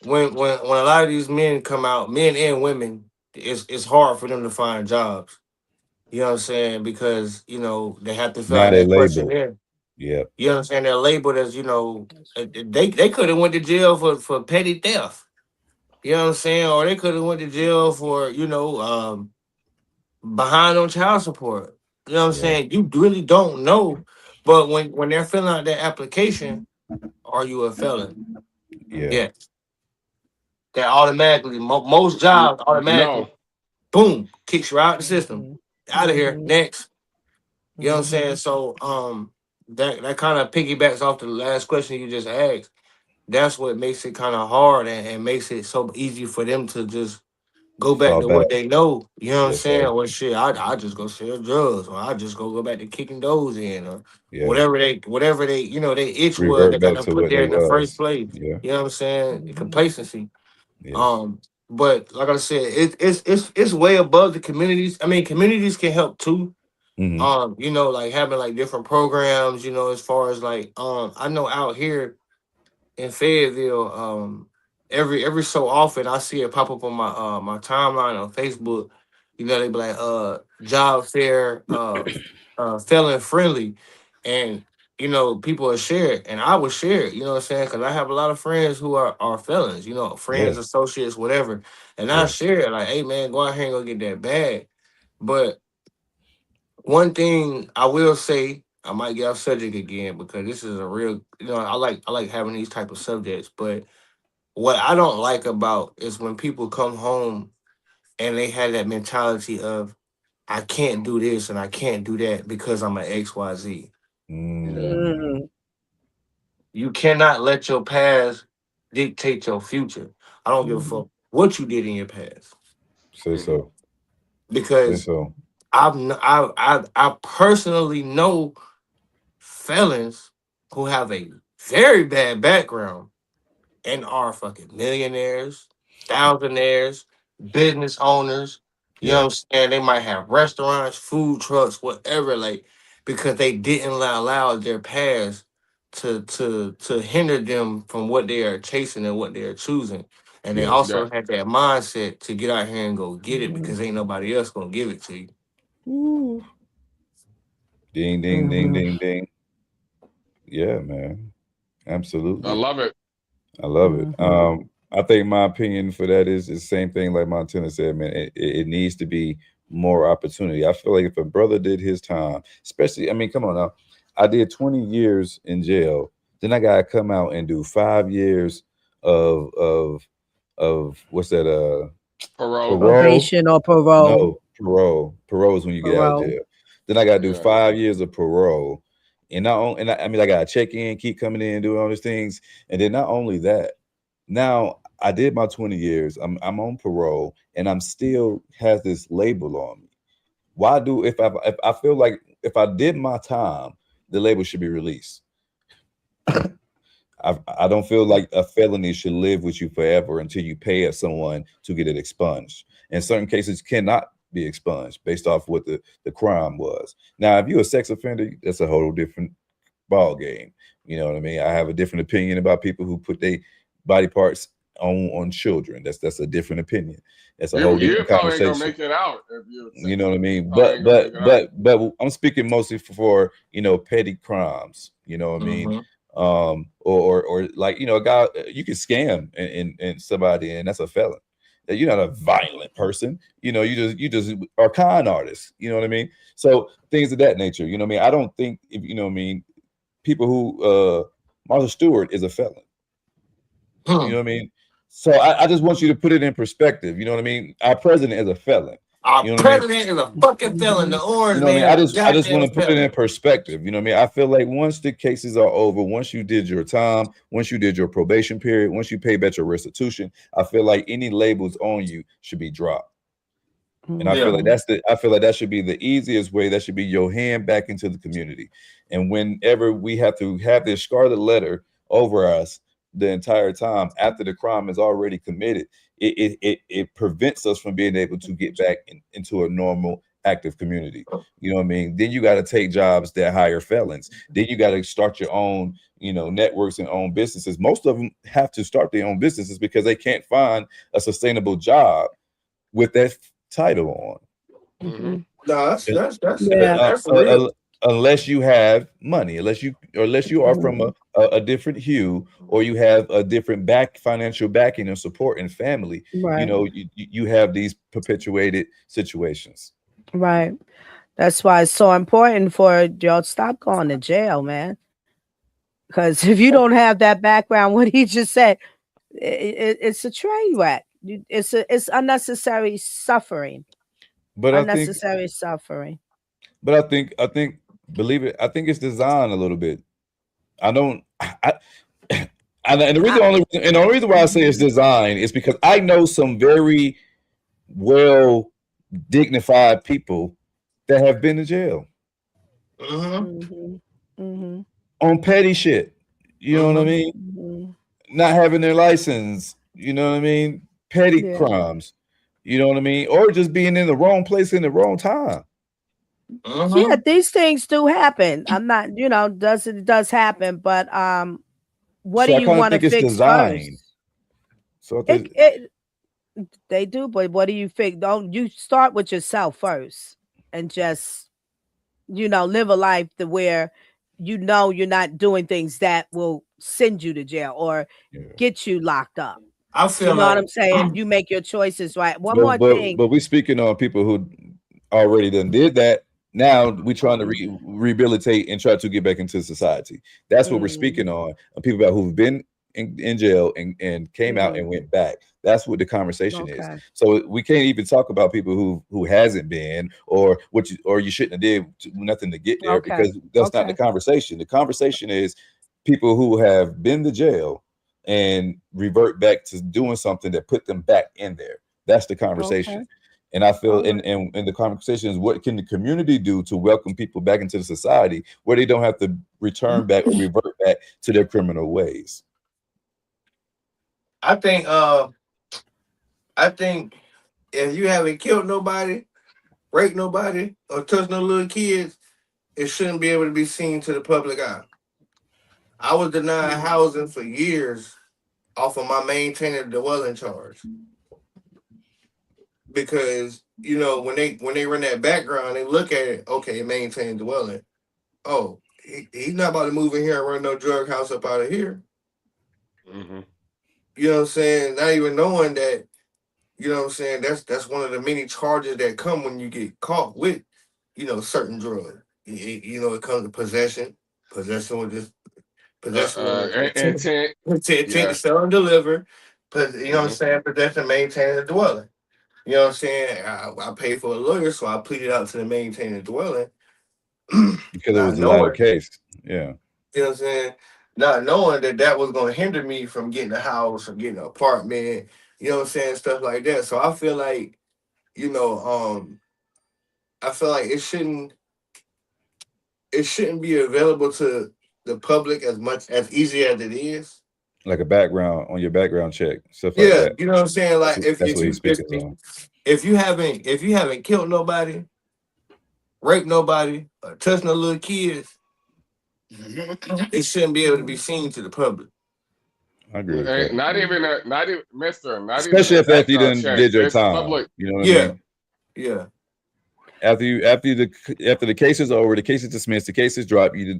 [SPEAKER 9] when a lot of these men come out, men and women, it's hard for them to find jobs. You know what I'm saying? Because they have to find that person there.
[SPEAKER 2] Yeah.
[SPEAKER 9] You know what I'm saying? They're labeled as, they could have went to jail for petty theft. You know what I'm saying? Or they could have went to jail for, behind on child support. You know what I'm saying? You really don't know. But when they're filling out their application, are you a felon? Yeah. That automatically, most jobs automatically, boom, kicks you out the system. Out of here. Next. You know what I'm saying? So that kind of piggybacks off the last question you just asked. That's what makes it kind of hard and makes it so easy for them to just go back
[SPEAKER 2] Fall
[SPEAKER 9] to
[SPEAKER 2] back.
[SPEAKER 9] what they know. You know what I'm
[SPEAKER 2] Yes,
[SPEAKER 9] saying?
[SPEAKER 2] sir.
[SPEAKER 9] Or shit, I just go sell drugs, or I just go back to kicking those in, or
[SPEAKER 2] Yeah.
[SPEAKER 9] whatever they you know, they itch was
[SPEAKER 2] Revert
[SPEAKER 9] that got
[SPEAKER 2] back
[SPEAKER 9] them
[SPEAKER 2] to
[SPEAKER 9] put
[SPEAKER 2] what
[SPEAKER 9] there
[SPEAKER 2] they
[SPEAKER 9] in the first
[SPEAKER 2] was.
[SPEAKER 9] place.
[SPEAKER 2] Yeah.
[SPEAKER 9] You know what I'm saying? Complacency.
[SPEAKER 2] Yes.
[SPEAKER 9] But like I said, it's way above the communities. I mean, communities can help too.
[SPEAKER 2] Mm-hmm.
[SPEAKER 9] You know, like having like different programs, you know, as far as like I know out here in Fayetteville, every so often I see it pop up on my timeline on Facebook. You know, they be like job fair, felon friendly, and you know, people are share it, and I would share it. You know what I'm saying? Because I have a lot of friends who are felons. You know, friends,
[SPEAKER 2] Yeah.
[SPEAKER 9] associates, whatever, and I
[SPEAKER 2] Yeah.
[SPEAKER 9] share it like, hey man, go out here and go get that bag. But one thing I will say, I might get off subject again because this is a real, you know, I like having these type of subjects. But what I don't like about is when people come home and they have that mentality of I can't do this and I can't do that because I'm an XYZ.
[SPEAKER 2] Mm.
[SPEAKER 9] You cannot let your past dictate your future. I don't give a fuck what you did in your past
[SPEAKER 2] Say so. Say
[SPEAKER 9] because
[SPEAKER 2] so.
[SPEAKER 9] I personally know felons who have a very bad background and are fucking millionaires, thousandaires, business owners. You know
[SPEAKER 2] Yeah.
[SPEAKER 9] what I'm saying? They might have restaurants, food trucks, whatever, like because they didn't allow their past to hinder them from what they are chasing and what they are choosing. And they
[SPEAKER 2] Yes.
[SPEAKER 9] also had that mindset to get out here and go get it because ain't nobody else gonna give it to you.
[SPEAKER 2] Ooh. Ding, ding, ding, ding, ding. Yeah, man. Absolutely.
[SPEAKER 3] I love it.
[SPEAKER 2] I love it. I think my opinion for that is the same thing like Montana said, man. It needs to be more opportunity. I feel like if a brother did his time, especially, I mean, come on now. I did 20 years in jail. Then I gotta come out and do 5 years of what's that
[SPEAKER 3] Parole.
[SPEAKER 1] Probation or parole.
[SPEAKER 2] No, parole. Parole is when you get out of
[SPEAKER 1] Parole.
[SPEAKER 2] jail. Then I gotta do
[SPEAKER 3] Yeah.
[SPEAKER 2] 5 years of parole. And not only, and I mean, I gotta check in, keep coming in, doing all these things. And then not only that, now I did my 20 years. I'm on parole, and I'm still has this label on me. Why do if I feel like if I did my time, the label should be released. I don't feel like a felony should live with you forever until you pay someone to get it expunged. In certain cases, cannot be expunged based off what the crime was. Now, if you're a sex offender, that's a whole different ball game. You know what I mean? I have a different opinion about people who put their body parts on children. That's a different opinion. That's a whole
[SPEAKER 3] You
[SPEAKER 2] different
[SPEAKER 3] probably ain't gonna
[SPEAKER 2] conversation.
[SPEAKER 3] make it out if you.
[SPEAKER 2] You know what I mean?
[SPEAKER 3] Probably ain't gonna make it out.
[SPEAKER 2] But I'm speaking mostly for petty crimes. You know what I mean?
[SPEAKER 9] Mhm.
[SPEAKER 2] Or like a guy you can scam and somebody and that's a felon. You're not a violent person. You just are con artists. You know what I mean? So things of that nature. You know what I mean? I don't think if you know what I mean. People who Martha Stewart is a felon. You know what I mean? So I just want you to put it in perspective. You know what I mean? Our president is a felon.
[SPEAKER 9] Our
[SPEAKER 2] You know what I mean?
[SPEAKER 9] president is a fucking felon. The orange
[SPEAKER 2] You know what I mean?
[SPEAKER 9] man is a
[SPEAKER 2] I just want
[SPEAKER 9] goddamn
[SPEAKER 2] to put it
[SPEAKER 9] felon.
[SPEAKER 2] in perspective. You know what I mean? I feel like once the cases are over, once you did your time, once you did your probation period, once you pay back your restitution, I feel like any labels on you should be dropped. And I feel like that should be the easiest way. That should be your hand back into the community. And whenever we have to have this scarlet letter over us the entire time after the crime is already committed, it prevents us from being able to get back into a normal active community. You know what I mean? Then you got to take jobs that hire felons. Then you got to start your own, networks and own businesses. Most of them have to start their own businesses because they can't find a sustainable job with that title on.
[SPEAKER 3] Mm-hmm.
[SPEAKER 9] No, that's real.
[SPEAKER 2] Unless you have money, unless you are from a different hue, or you have a different financial backing and support and family,
[SPEAKER 1] Right.
[SPEAKER 2] You have these perpetuated situations.
[SPEAKER 1] Right. That's why it's so important for y'all stop going to jail, man. Because if you don't have that background, what he just said, it's a train wreck. It's unnecessary suffering.
[SPEAKER 2] But
[SPEAKER 1] unnecessary suffering.
[SPEAKER 2] But I think believe it, I think it's designed a little bit. I don't. And the only reason why I say it's designed is because I know some very well dignified people that have been to jail on petty shit. You know what I mean? Not having their license. You know what I mean? Petty crimes. You know what I mean? Or just being in the wrong place in the wrong time.
[SPEAKER 1] Yeah, these things do happen. I'm not, it does happen, but what do you want to fix first?
[SPEAKER 2] So
[SPEAKER 1] they do, but what do you fix? Don't you start with yourself first and just, live a life where you're not doing things that will send you to jail or get you locked up.
[SPEAKER 9] I feel
[SPEAKER 1] what I'm saying? You make your choices right. One more thing.
[SPEAKER 2] But we speaking on people who already done did that. Now we're trying to rehabilitate and try to get back into society. That's what we're speaking on. People about who've been in jail and came out and went back. That's what the conversation is. So we can't even talk about people who hasn't been or you shouldn't have did nothing to get there because that's not the conversation. The conversation is people who have been to jail and revert back to doing something that put them back in there. That's the conversation. And I feel, and the conversation is, what can the community do to welcome people back into the society where they don't have to return back or revert back to their criminal ways?
[SPEAKER 9] I think if you haven't killed nobody, raped nobody, or touched no little kids, it shouldn't be able to be seen to the public eye. I was denied housing for years off of my maintaining dwelling charge. Because when they run that background, they look at it. Okay, maintain dwelling. Oh, he's not about to move in here and run no drug house up out of here. You know what I'm saying? Not even knowing that. You know what I'm saying? That's one of the many charges that come when you get caught with certain drugs. It comes to possession with this intent to sell and deliver. But you know what I'm saying? Possession, maintaining the dwelling. You know what I'm saying? I paid for a lawyer, so I pleaded out to the maintaining dwelling.
[SPEAKER 2] Because it was a lighter case. Yeah.
[SPEAKER 9] You know what I'm saying? Not knowing that was going to hinder me from getting a house, from getting an apartment, you know what I'm saying? Stuff like that. So I feel like, it shouldn't be available to the public as easy as it is.
[SPEAKER 2] Like a background on your background check, stuff like that.
[SPEAKER 9] You know what I'm saying? Like if you haven't killed nobody, raped nobody, or touched no little kids, it shouldn't be able to be seen to the public.
[SPEAKER 2] I agree. With
[SPEAKER 3] not even
[SPEAKER 2] especially if after you done did your time.
[SPEAKER 3] Public.
[SPEAKER 2] You know what I mean?
[SPEAKER 9] Yeah.
[SPEAKER 2] After the case is over, the case is dismissed, the case is dropped. You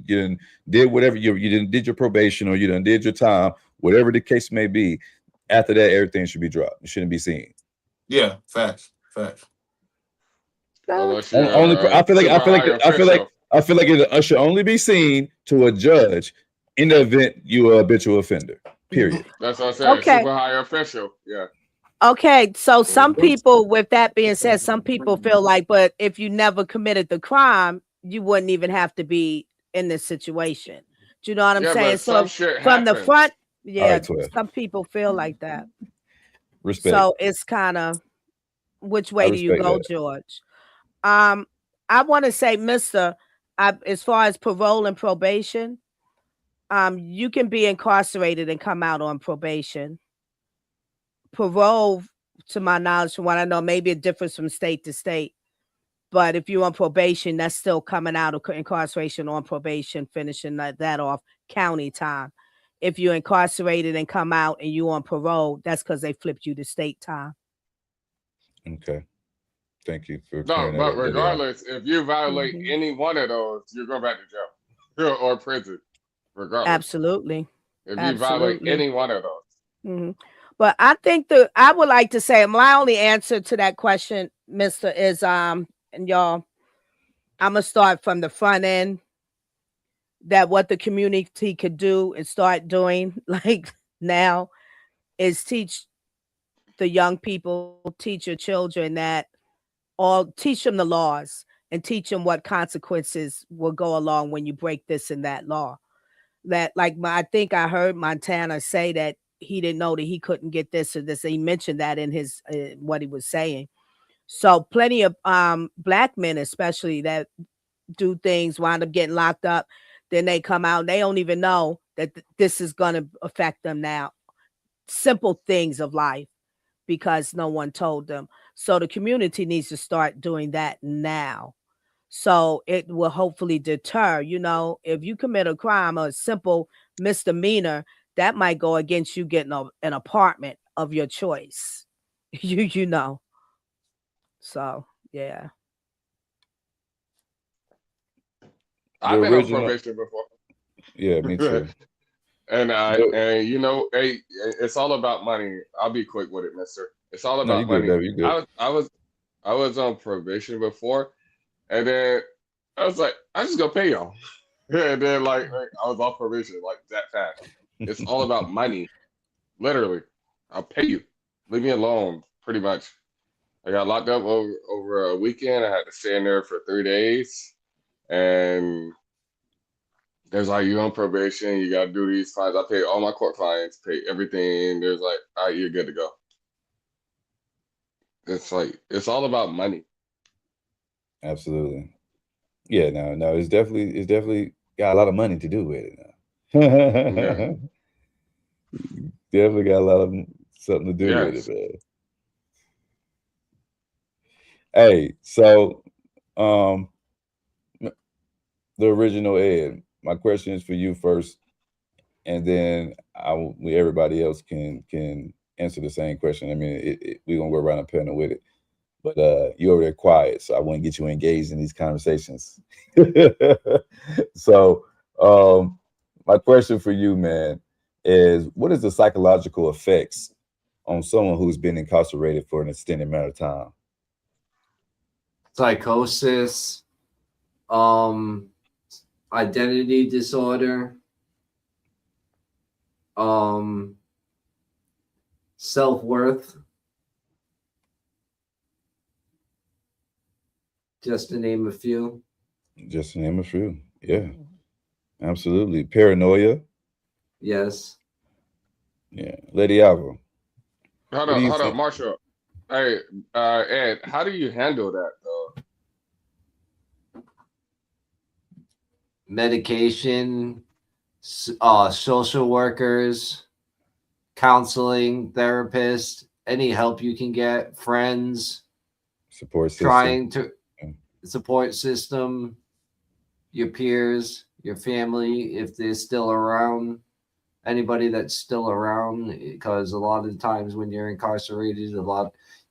[SPEAKER 2] did whatever you did your probation or you done did your time, whatever the case may be. After that, everything should be dropped. It shouldn't be seen.
[SPEAKER 9] Yeah, facts.
[SPEAKER 2] I feel like it should only be seen to a judge in the event you are a habitual offender. Period.
[SPEAKER 3] That's what I'm saying.
[SPEAKER 1] Okay.
[SPEAKER 3] Super high official. Yeah.
[SPEAKER 1] Okay, so some people, with that being said, some people feel like, but if you never committed the crime, you wouldn't even have to be in this situation. Do you know what I'm saying? So from the front, some people feel like that.
[SPEAKER 2] Respect.
[SPEAKER 1] So it's kind of, which way do you go, George? I want to say, as far as parole and probation, you can be incarcerated and come out on probation. Parole, to my knowledge, from what I know, maybe it differs from state to state. But if you're on probation, that's still coming out of incarceration on probation, finishing that off county time. If you're incarcerated and come out and you're on parole, that's because they flipped you to state time.
[SPEAKER 2] Okay. Thank you for
[SPEAKER 3] but regardless, if you violate any one of those, you're going back to jail or prison. Regardless.
[SPEAKER 1] Absolutely.
[SPEAKER 3] If you violate any one of those.
[SPEAKER 1] But I think I would like to say my only answer to that question, Mr., is and y'all, I'm gonna start from the front end. That what the community could do and start doing like now is teach the young people, teach your children teach them the laws and teach them what consequences will go along when you break this and that law. That, like, I think I heard Montana say that he didn't know that he couldn't get this or this. He mentioned that in his what he was saying. So plenty of black men, especially, that do things, wind up getting locked up. Then they come out and they don't even know that this is going to affect them now. Simple things of life, because no one told them. So the community needs to start doing that now. So it will hopefully deter, if you commit a crime, a simple misdemeanor, that might go against you getting an apartment of your choice. you know. So, yeah.
[SPEAKER 3] I've been on probation before.
[SPEAKER 2] Yeah, me too.
[SPEAKER 3] And hey, it's all about money. I'll be quick with it, mister. It's all about money.
[SPEAKER 2] Good, you good.
[SPEAKER 3] I was on probation before, and then I was like, I just gonna pay y'all. And then like I was off probation like that fast. It's all about money. Literally. I'll pay you. Leave me alone, pretty much. I got locked up over a weekend. I had to stay in there for 3 days. And there's like, you're on probation, you gotta do these fines. I paid all my court fines, paid everything. There's like, all right, you're good to go. It's like, it's all about money.
[SPEAKER 2] Absolutely. Yeah, no, it's definitely got a lot of money to do with it now.
[SPEAKER 3] Yeah.
[SPEAKER 2] Definitely got a lot of something to do with it, man. Hey, so the original Ed, my question is for you first, and then everybody else can answer the same question. I mean, we're gonna go around the panel with it, but you're over there quiet, so I want to get you engaged in these conversations. So, my question for you, man, is what is the psychological effects on someone who's been incarcerated for an extended amount of time?
[SPEAKER 4] Psychosis, identity disorder, self-worth, just to name a few.
[SPEAKER 2] Just to name a few. Yeah, absolutely. Paranoia.
[SPEAKER 4] Yes.
[SPEAKER 2] Yeah. Lady Alva.
[SPEAKER 3] Hold on, Marshall. Hey, Ed, how do you handle that though?
[SPEAKER 4] Medication, social workers, counseling, therapists, any help you can get, friends,
[SPEAKER 2] support
[SPEAKER 4] system, your peers, your family, if they're still around, anybody that's still around, because a lot of the times when you're incarcerated,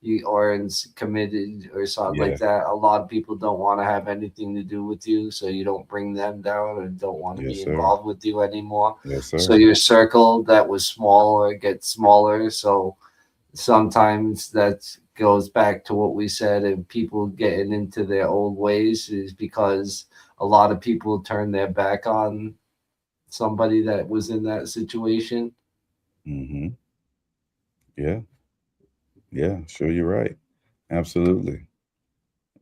[SPEAKER 4] you are committed or something like that, a lot of people don't want to have anything to do with you, so you don't bring them down or don't want to be involved with you anymore. So your circle that was smaller gets smaller. So sometimes that goes back to what we said, and people getting into their old ways is because a lot of people turn their back on somebody that was in that situation.
[SPEAKER 2] Mm-hmm. Yeah, sure, you're right. Absolutely.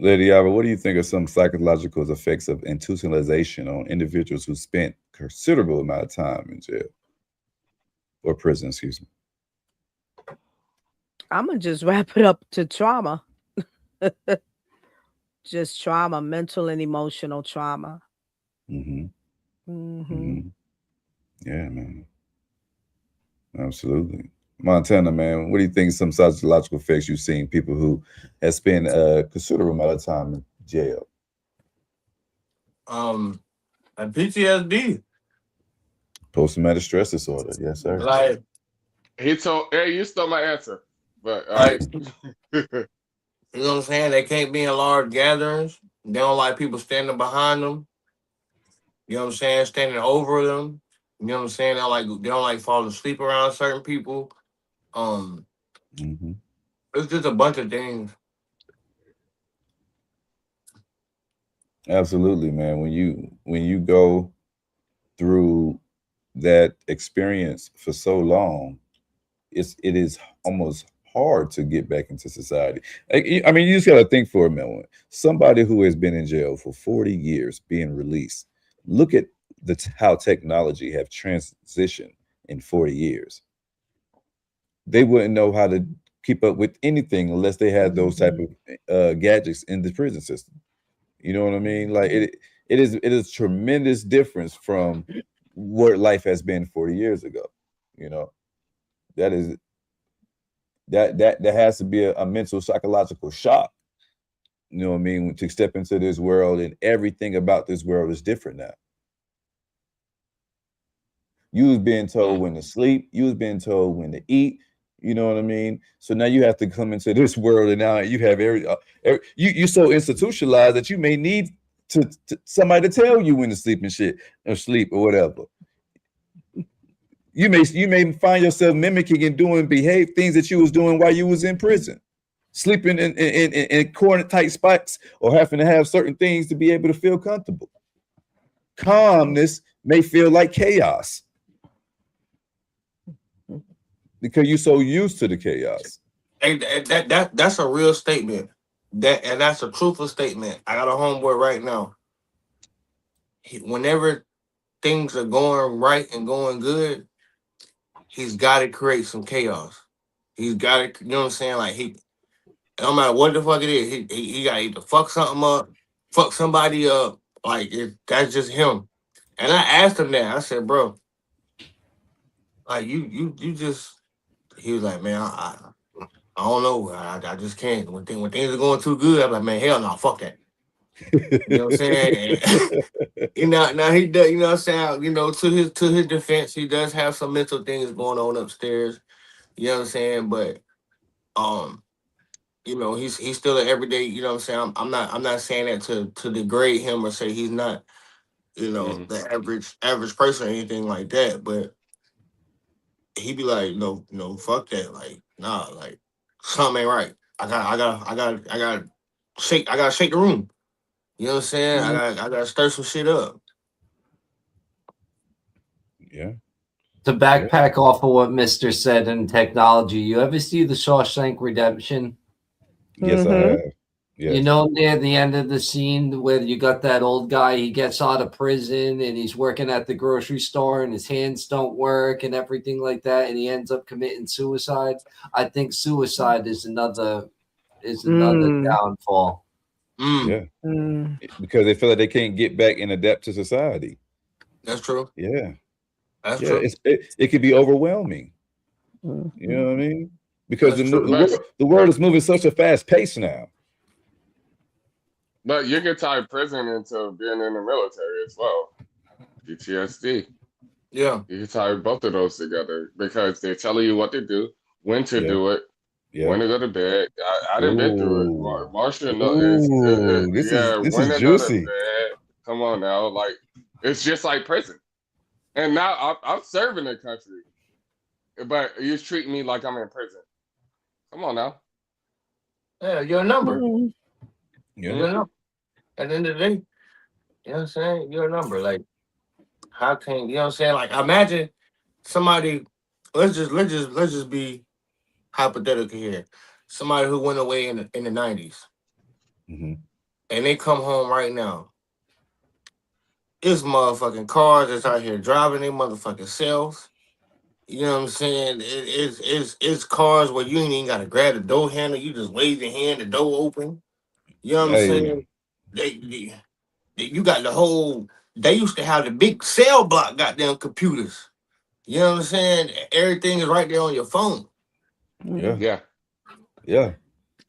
[SPEAKER 2] Lady Alva, what do you think of some psychological effects of institutionalization on individuals who spent considerable amount of time in jail or prison, excuse me?
[SPEAKER 1] I'm going to just wrap it up to trauma. Just trauma, mental and emotional trauma.
[SPEAKER 2] Mm-hmm. Yeah, man. Absolutely. Montana, man, what do you think some psychological effects you've seen people who have spent a considerable amount of time in jail?
[SPEAKER 9] PTSD.
[SPEAKER 2] Post-traumatic stress disorder. Yes, sir.
[SPEAKER 9] Like
[SPEAKER 3] you stole my answer. But
[SPEAKER 9] you know what I'm saying? They can't be in large gatherings. They don't like people standing behind them. You know what I'm saying? Standing over them. You know what I'm saying? They don't like falling asleep around certain people. It's just a bunch of things.
[SPEAKER 2] Absolutely, man. When you go through that experience for so long, it is almost hard to get back into society. I mean, you just got to think for a moment. Somebody who has been in jail for 40 years being released, look at how technology have transitioned in 40 years. They wouldn't know how to keep up with anything unless they had those type of gadgets in the prison system. You know what I mean? Like it is tremendous difference from what life has been 40 years ago. You know, that has to be a mental psychological shock. You know what I mean? To step into this world and everything about this world is different now. You was being told when to sleep. You was being told when to eat. You know what I mean? So now you have to come into this world, and now you have you're so institutionalized that you may need to somebody to tell you when to sleep and shit, or sleep or whatever. You may find yourself mimicking and doing things that you was doing while you was in prison, sleeping in corner tight spots, or having to have certain things to be able to feel comfortable. Calmness may feel like chaos, because you're so used to the chaos.
[SPEAKER 9] And that's a real statement. That's a truthful statement. I got a homeboy right now. Whenever things are going right and going good, he's got to create some chaos. He's got to, you know what I'm saying? Like no matter what the fuck it is, he got to either fuck something up, fuck somebody up. Like that's just him. And I asked him that. I said, bro, like you just. He was like, man, I don't know. I just can't. When things are going too good, I'm like, man, hell no, fuck that. You know what I'm saying? Now he does, you know what I'm saying? You know, to his defense, he does have some mental things going on upstairs. You know what I'm saying? But you know, he's still an everyday, you know what I'm saying? I'm not saying that to degrade him or say he's not, you know, the average person or anything like that, but he be like, no, fuck that. Like, nah, like something ain't right. I gotta shake the room. You know what I'm saying? I gotta stir some shit up.
[SPEAKER 2] Yeah.
[SPEAKER 4] To backpack off of what Mr. said in technology, you ever see the Shawshank Redemption?
[SPEAKER 2] Yes, I have. Yes.
[SPEAKER 4] You know, near the end of the scene where you got that old guy, he gets out of prison and he's working at the grocery store and his hands don't work and everything like that, and he ends up committing suicide. I think suicide is another downfall.
[SPEAKER 2] Yeah. Because they feel like they can't get back and adapt to society.
[SPEAKER 9] That's true.
[SPEAKER 2] Yeah.
[SPEAKER 9] That's true.
[SPEAKER 2] It could be overwhelming. You know what I mean? Because the world is moving such a fast pace now.
[SPEAKER 3] But you can tie prison into being in the military as well. PTSD.
[SPEAKER 9] Yeah.
[SPEAKER 3] You can tie both of those together because they're telling you what to do, when to do it, when to go to bed. I done been through it. Marshall knows.
[SPEAKER 2] This is juicy.
[SPEAKER 3] Go to bed. Come on now. Like, it's just like prison. And now I'm serving the country. But you're treating me like I'm in prison. Come on now.
[SPEAKER 9] Yeah, you're a number.
[SPEAKER 2] Yeah.
[SPEAKER 9] You're a number. At the end of the day, you know what I'm saying? You're a number. Like, how can, you know what I'm saying? Like, imagine somebody, let's just be hypothetical here. Somebody who went away in the 90s. And they come home right now. It's motherfucking cars that's out here driving their motherfucking selves. You know what I'm saying? It's cars where you ain't even gotta grab the door handle. You just wave your hand, the door open. You know what I'm saying? You got the whole. They used to have the big cell block goddamn computers. You know what I'm saying? Everything is right there on your phone.
[SPEAKER 2] Yeah.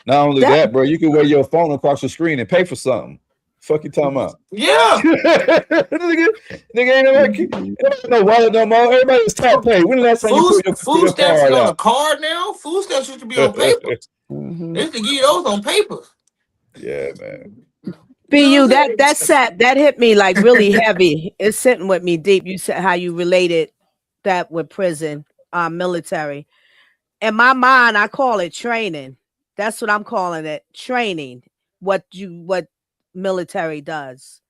[SPEAKER 2] Not only that, bro, you can wear your phone across the screen and pay for something. Fuck you talking about?
[SPEAKER 9] Yeah.
[SPEAKER 2] nigga ain't no wallet no more. Everybody's tap pay. When the last time you put your
[SPEAKER 9] food stamps
[SPEAKER 2] card
[SPEAKER 9] on
[SPEAKER 2] out?
[SPEAKER 9] a card now? Food stamps used to be on paper. They used to give those on paper.
[SPEAKER 2] Yeah, man.
[SPEAKER 1] BU, that hit me like really heavy. It's sitting with me deep. You said how you related that with prison, military. In my mind, I call it training. That's what I'm calling it. Training. What military does.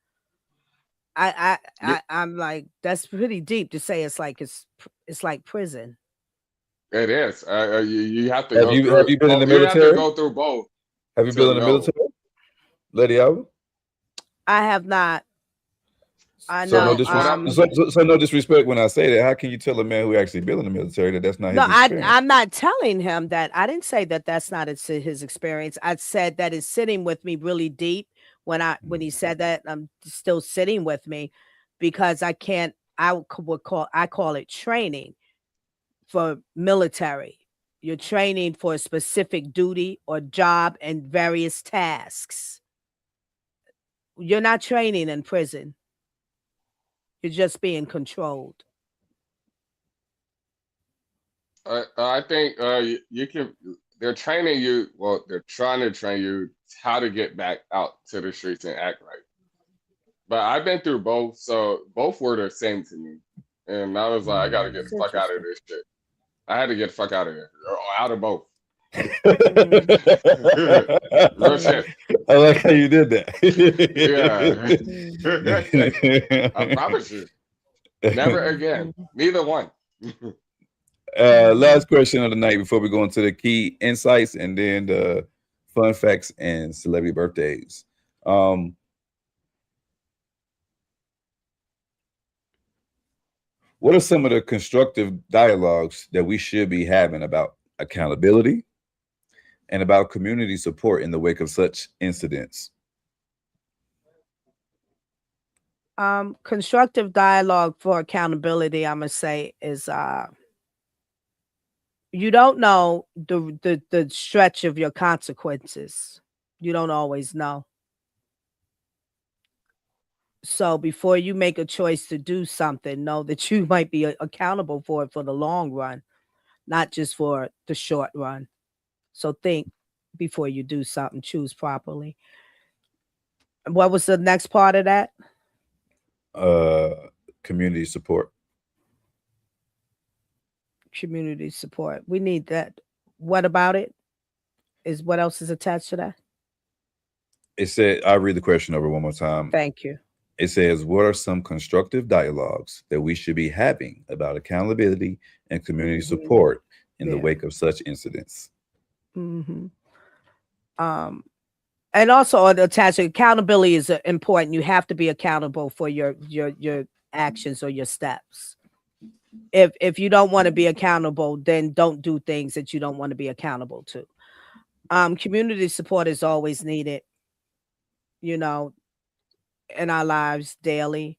[SPEAKER 1] I'm like, that's pretty deep to say it's like prison.
[SPEAKER 3] It is. You have to
[SPEAKER 2] Have
[SPEAKER 3] go
[SPEAKER 2] you
[SPEAKER 3] through.
[SPEAKER 2] have you been in the
[SPEAKER 3] You have to
[SPEAKER 2] military?
[SPEAKER 3] go through both.
[SPEAKER 2] Have you
[SPEAKER 3] to
[SPEAKER 2] been in the
[SPEAKER 3] know.
[SPEAKER 2] military, Lady Alva?
[SPEAKER 1] I have not. I
[SPEAKER 2] So
[SPEAKER 1] know.
[SPEAKER 2] so no disrespect when I say that. How can you tell a man who actually been in the military that that's not his experience?
[SPEAKER 1] I'm not telling him that. I didn't say that that's not his experience. I said that it's sitting with me really deep when he said that. I'm still sitting with me because I call it training for military. You're training for a specific duty or job and various tasks. You're not training in prison. You're just being controlled.
[SPEAKER 3] I think you can. They're training you. Well, they're trying to train you how to get back out to the streets and act right. But I've been through both, so both were the same to me. And I was like, I gotta get the fuck out of this shit. I had to get the fuck out of here, or out of both. Real shit.
[SPEAKER 2] I like how you did that.
[SPEAKER 3] Yeah. I promise you. Never again. Neither one.
[SPEAKER 2] Last question of the night before we go into the key insights and then the fun facts and celebrity birthdays. What are some of the constructive dialogues that we should be having about accountability and about community support in the wake of such incidents?
[SPEAKER 1] Constructive dialogue for accountability, I'm gonna say, is you don't know the stretch of your consequences. You don't always know. So before you make a choice to do something, know that you might be accountable for it for the long run, not just for the short run. So think before you do something, choose properly. What was the next part of that?
[SPEAKER 2] Community support.
[SPEAKER 1] Community support. We need that. What about it? What else is attached to that?
[SPEAKER 2] It said, I'll read the question over one more time.
[SPEAKER 1] Thank you.
[SPEAKER 2] It says, what are some constructive dialogues that we should be having about accountability and community support in the wake of such incidents?
[SPEAKER 1] And also attached, accountability is important. You have to be accountable for your actions or your steps. If you don't want to be accountable, then don't do things that you don't want to be accountable to. Community support is always needed, in our lives daily.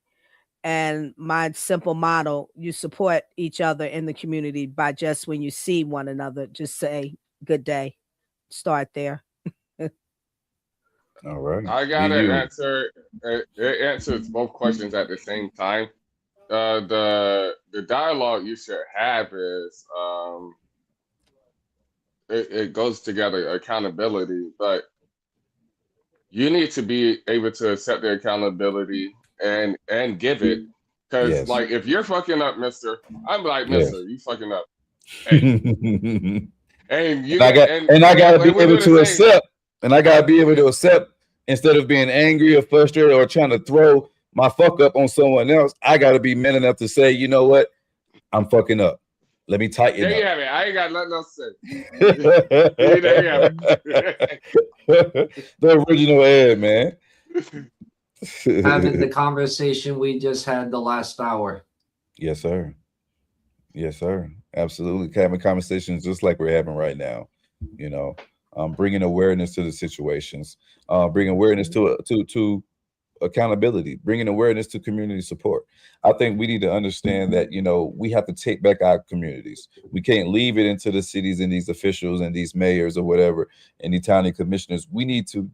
[SPEAKER 1] And my simple motto, you support each other in the community by just when you see one another, just say good day. Start there.
[SPEAKER 2] All right.
[SPEAKER 3] I gotta answer. It answers both questions at the same time. The dialogue you should have is it goes together, accountability, but you need to be able to accept the accountability and give it. Because like if you're fucking up, mister, I'm like, mister, you fucking up. Hey. And I gotta be able to accept.
[SPEAKER 2] And I gotta be able to accept instead of being angry or frustrated or trying to throw my fuck up on someone else. I gotta be man enough to say, you know what? I'm fucking up. Let me tighten up.
[SPEAKER 3] There you have it. I ain't got nothing else to say. There you have
[SPEAKER 2] it. The original Ed, man.
[SPEAKER 4] Having the conversation we just had the last hour.
[SPEAKER 2] Yes, sir. Yes, sir. Absolutely. Having conversations just like we're having right now. Bringing awareness to the situations, bringing awareness to accountability, bringing awareness to community support. I think we need to understand that, we have to take back our communities. We can't leave it into the cities and these officials and these mayors or whatever, and the county commissioners. We need to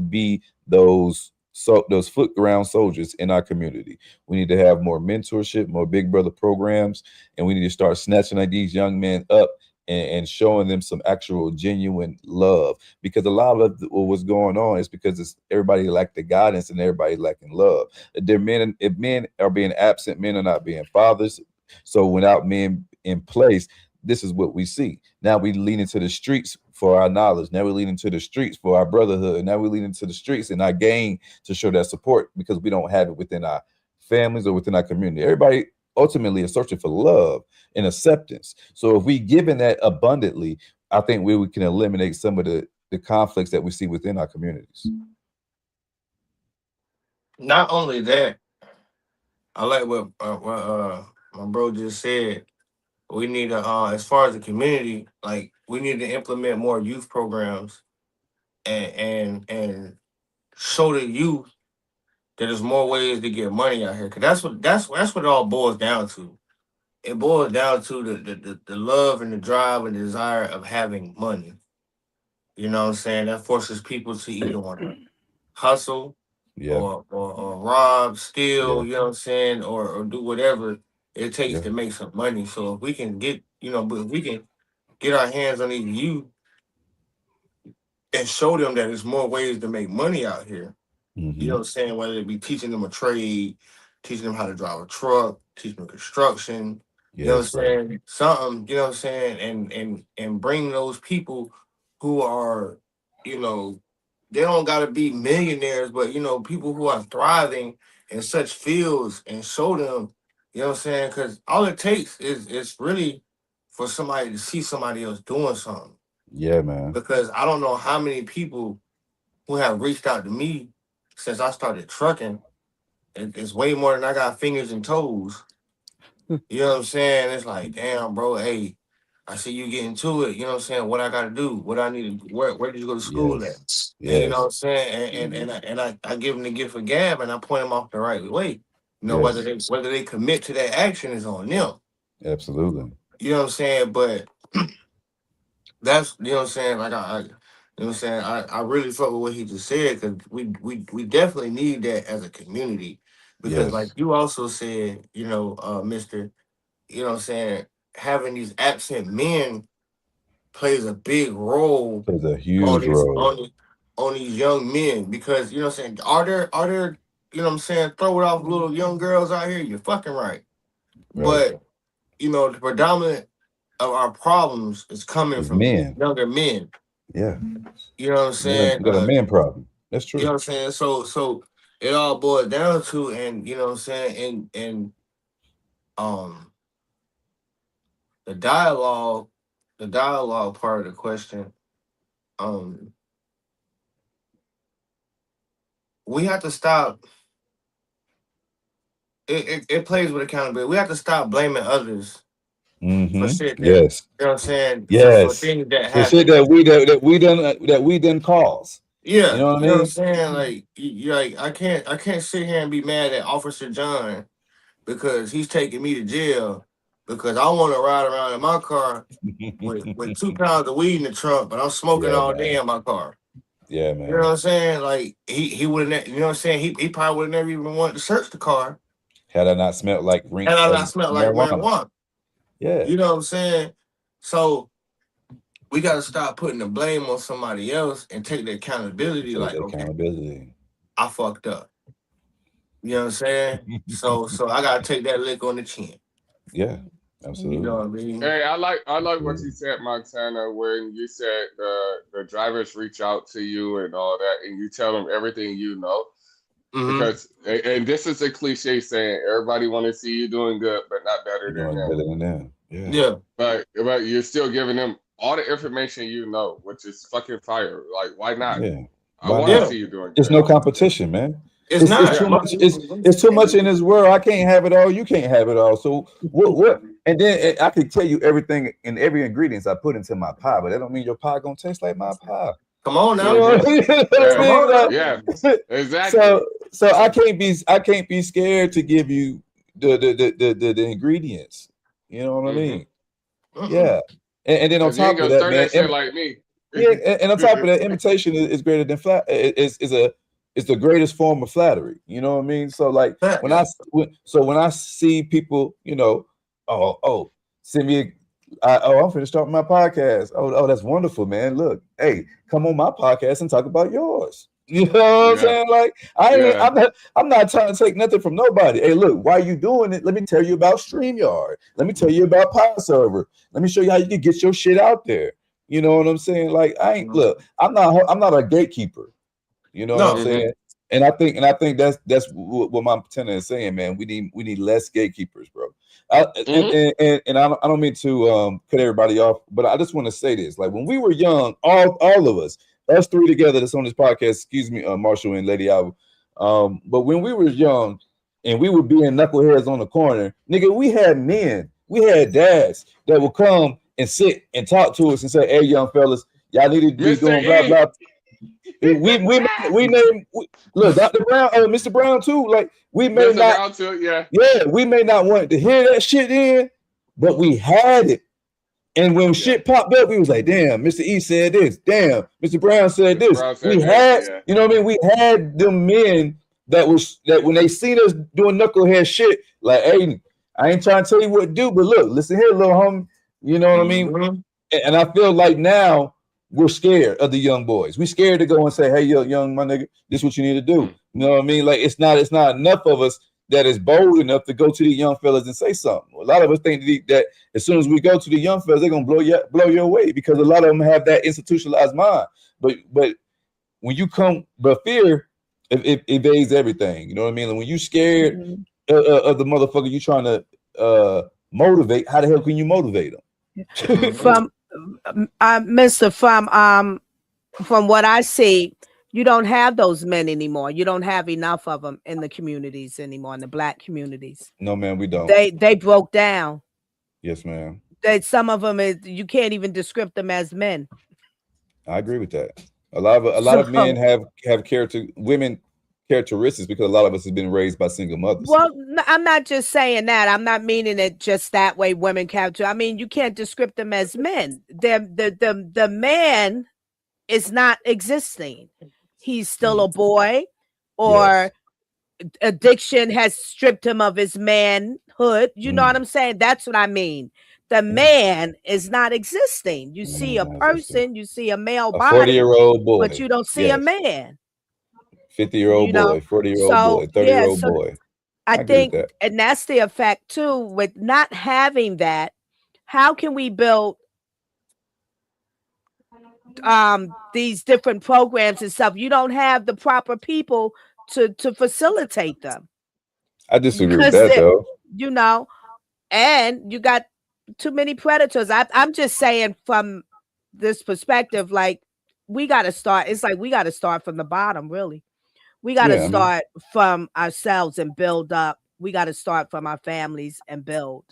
[SPEAKER 2] be those foot ground soldiers in our community. We need to have more mentorship, more big brother programs, and we need to start snatching these young men up and showing them some actual genuine love, because a lot of what's going on is because everybody lack the guidance and everybody lacking love. If men are being absent, men are not being fathers. So without men in place, this is what we see. Now we lean into the streets for our knowledge. Now we lean into the streets for our brotherhood. Now we lean into the streets and our gang to show that support, because we don't have it within our families or within our community. Everybody ultimately are searching for love and acceptance. So if we given that abundantly, I think we can eliminate some of the conflicts that we see within our communities.
[SPEAKER 9] Not only that, I like what my bro just said. We need to, as far as the community, like we need to implement more youth programs and show the youth that there's more ways to get money out here. Cause that's what it all boils down to. It boils down to the love and the drive and the desire of having money. You know what I'm saying? That forces people to either want to hustle or rob, steal, you know what I'm saying, or do whatever it takes to make some money. So if we can get, if we can get our hands on these youth and show them that there's more ways to make money out here. You know what I'm saying? Whether it be teaching them a trade, teaching them how to drive a truck, teaching them construction, you know what I'm saying? Something, you know what I'm saying? And bring those people who are, they don't got to be millionaires, but, people who are thriving in such fields and show them, you know what I'm saying? Because all it takes is really for somebody to see somebody else doing something.
[SPEAKER 2] Yeah, man.
[SPEAKER 9] Because I don't know how many people who have reached out to me since I started trucking. It's way more than I got fingers and toes. You know what I'm saying? It's like, damn, bro, hey, I see you getting to it. You know what I'm saying? What I got to do? What I need to, where did you go to school at?
[SPEAKER 2] Yes.
[SPEAKER 9] And you know what I'm saying? And I give them the gift of gab and I point them off the right way. Whether they commit to that action is on them.
[SPEAKER 2] Absolutely.
[SPEAKER 9] You know what I'm saying? But that's, you know what I'm saying? Like you know what I'm saying? I really fuck with what he just said because we definitely need that as a community. Because like you also said, Mr., you know what I'm saying, having these absent men plays a big role.
[SPEAKER 2] Plays a huge role
[SPEAKER 9] on these young men. Because, you know what I'm saying, are there, you know what I'm saying, throw it off little young girls out here? You're fucking right. But, the predominant of our problems is coming from younger men.
[SPEAKER 2] Yeah.
[SPEAKER 9] You know what I'm saying?
[SPEAKER 2] You got a man problem. That's true.
[SPEAKER 9] You know what I'm saying? So it all boils down to, and you know what I'm saying, and the dialogue part of the question, we have to stop. It plays with accountability. We have to stop blaming others for shit.
[SPEAKER 2] Yes.
[SPEAKER 9] You know what I'm saying?
[SPEAKER 2] Yes.
[SPEAKER 9] For things that
[SPEAKER 2] for
[SPEAKER 9] happen.
[SPEAKER 2] shit that we done cause.
[SPEAKER 9] Yeah.
[SPEAKER 2] You know what I mean?
[SPEAKER 9] What I'm saying? Like, I can't sit here and be mad at Officer John because he's taking me to jail because I want to ride around in my car with 2 pounds of weed in the trunk, but I'm smoking all day in my car.
[SPEAKER 2] Yeah, man.
[SPEAKER 9] You know what I'm saying? Like he wouldn't, you know what I'm saying? He probably would never even want to search the car.
[SPEAKER 2] Had I not smelled like
[SPEAKER 9] marijuana.
[SPEAKER 2] Yeah.
[SPEAKER 9] You know what I'm saying? So we got to stop putting the blame on somebody else and take the accountability. Okay, I fucked up. You know what I'm saying? So I got to take that lick on the chin.
[SPEAKER 2] Yeah, absolutely.
[SPEAKER 9] You know what I mean?
[SPEAKER 3] Hey, I like what you said, Montana, when you said the drivers reach out to you and all that, and you tell them everything you know. Because, and this is a cliche saying, everybody want to see you doing good, but not better than them.
[SPEAKER 2] Yeah.
[SPEAKER 3] But you're still giving them all the information you know, which is fucking fire. Like, why not?
[SPEAKER 2] Yeah.
[SPEAKER 3] I want to see you doing good.
[SPEAKER 2] There's no competition, man.
[SPEAKER 9] It's not
[SPEAKER 2] too much. It's too much in this world. I can't have it all. You can't have it all. So what? And then I can tell you everything and every ingredients I put into my pie, but that don't mean your pie gonna taste like my pie.
[SPEAKER 9] Come on now.
[SPEAKER 3] Yeah, exactly.
[SPEAKER 2] So I can't be scared to give you the ingredients. You know what I mean? Yeah. And then on top of that, man,
[SPEAKER 3] shit like me.
[SPEAKER 2] Yeah, and on top of that, imitation is greater than is the greatest form of flattery. You know what I mean? So like when I see people, send me I'm finna start my podcast. Oh, that's wonderful, man. Look, hey, come on my podcast and talk about yours. You know what I'm saying? Like I'm not trying to take nothing from nobody. Hey, look, why you doing it? Let me tell you about StreamYard. Let me tell you about PodServer. Let me show you how you can get your shit out there. You know what I'm saying? Like I'm not a gatekeeper. You know what I'm saying? And I think that's what my tenant is saying, man. We need less gatekeepers, bro. And I don't mean to cut everybody off, but I just want to say this: like when we were young, all of us three together that's on this podcast, excuse me, Marshall and Lady Alva. But when we were young and we would be in knuckleheads on the corner, nigga, we had men, we had dads that would come and sit and talk to us and say, "Hey, young fellas, y'all need to be doing blah blah." We look, Dr. Brown, Mr. Brown too. Like we may
[SPEAKER 3] Mr.
[SPEAKER 2] not,
[SPEAKER 3] Brown too, yeah,
[SPEAKER 2] we may not want to hear that shit in, but we had it. And when shit popped up, we was like, "Damn, Mr. E said this. Damn, Mr. Brown said this." We had, you know what I mean? We had the men that when they seen us doing knucklehead shit, like, "Hey, I ain't trying to tell you what to do, but look, listen here, little homie." You know what I mean? And I feel like now we're scared of the young boys. We're scared to go and say, "Hey, young my nigga, this is what you need to do." You know what I mean? Like it's not enough of us that is bold enough to go to the young fellas and say something. A lot of us think that as soon as we go to the young fellas, they're gonna blow your away because a lot of them have that institutionalized mind. But when you come, but fear it evades everything. You know what I mean? And when you scared of the motherfucker you trying to motivate, how the hell can you motivate them?
[SPEAKER 1] From Mr. From what I see, you don't have those men anymore. You don't have enough of them in the communities anymore, in the Black communities.
[SPEAKER 2] No, man, we don't.
[SPEAKER 1] They broke down.
[SPEAKER 2] Yes, ma'am.
[SPEAKER 1] Some of them you can't even describe them as men.
[SPEAKER 2] I agree with that. A lot of men have women characteristics because a lot of us have been raised by single mothers.
[SPEAKER 1] Well, I'm not just saying that. I'm not meaning it just that way. Women character. I mean, you can't describe them as men. The man is not existing. He's still a boy, or addiction has stripped him of his manhood. You know what I'm saying? That's what I mean. The man is not existing. You see a person, you see a male body,
[SPEAKER 2] 40-year-old boy,
[SPEAKER 1] but you don't see a man.
[SPEAKER 2] 50-year-old boy, 40-year-old boy, 30-year-old boy.
[SPEAKER 1] I think, and that's the effect too, with not having that. How can we build these different programs and stuff? You don't have the proper people to facilitate them.
[SPEAKER 2] I disagree with that though.
[SPEAKER 1] You know, and you got too many predators. I'm just saying from this perspective, like we got to start. It's like we got to start from the bottom, really. We got to start from ourselves and build up. We got to start from our families and build.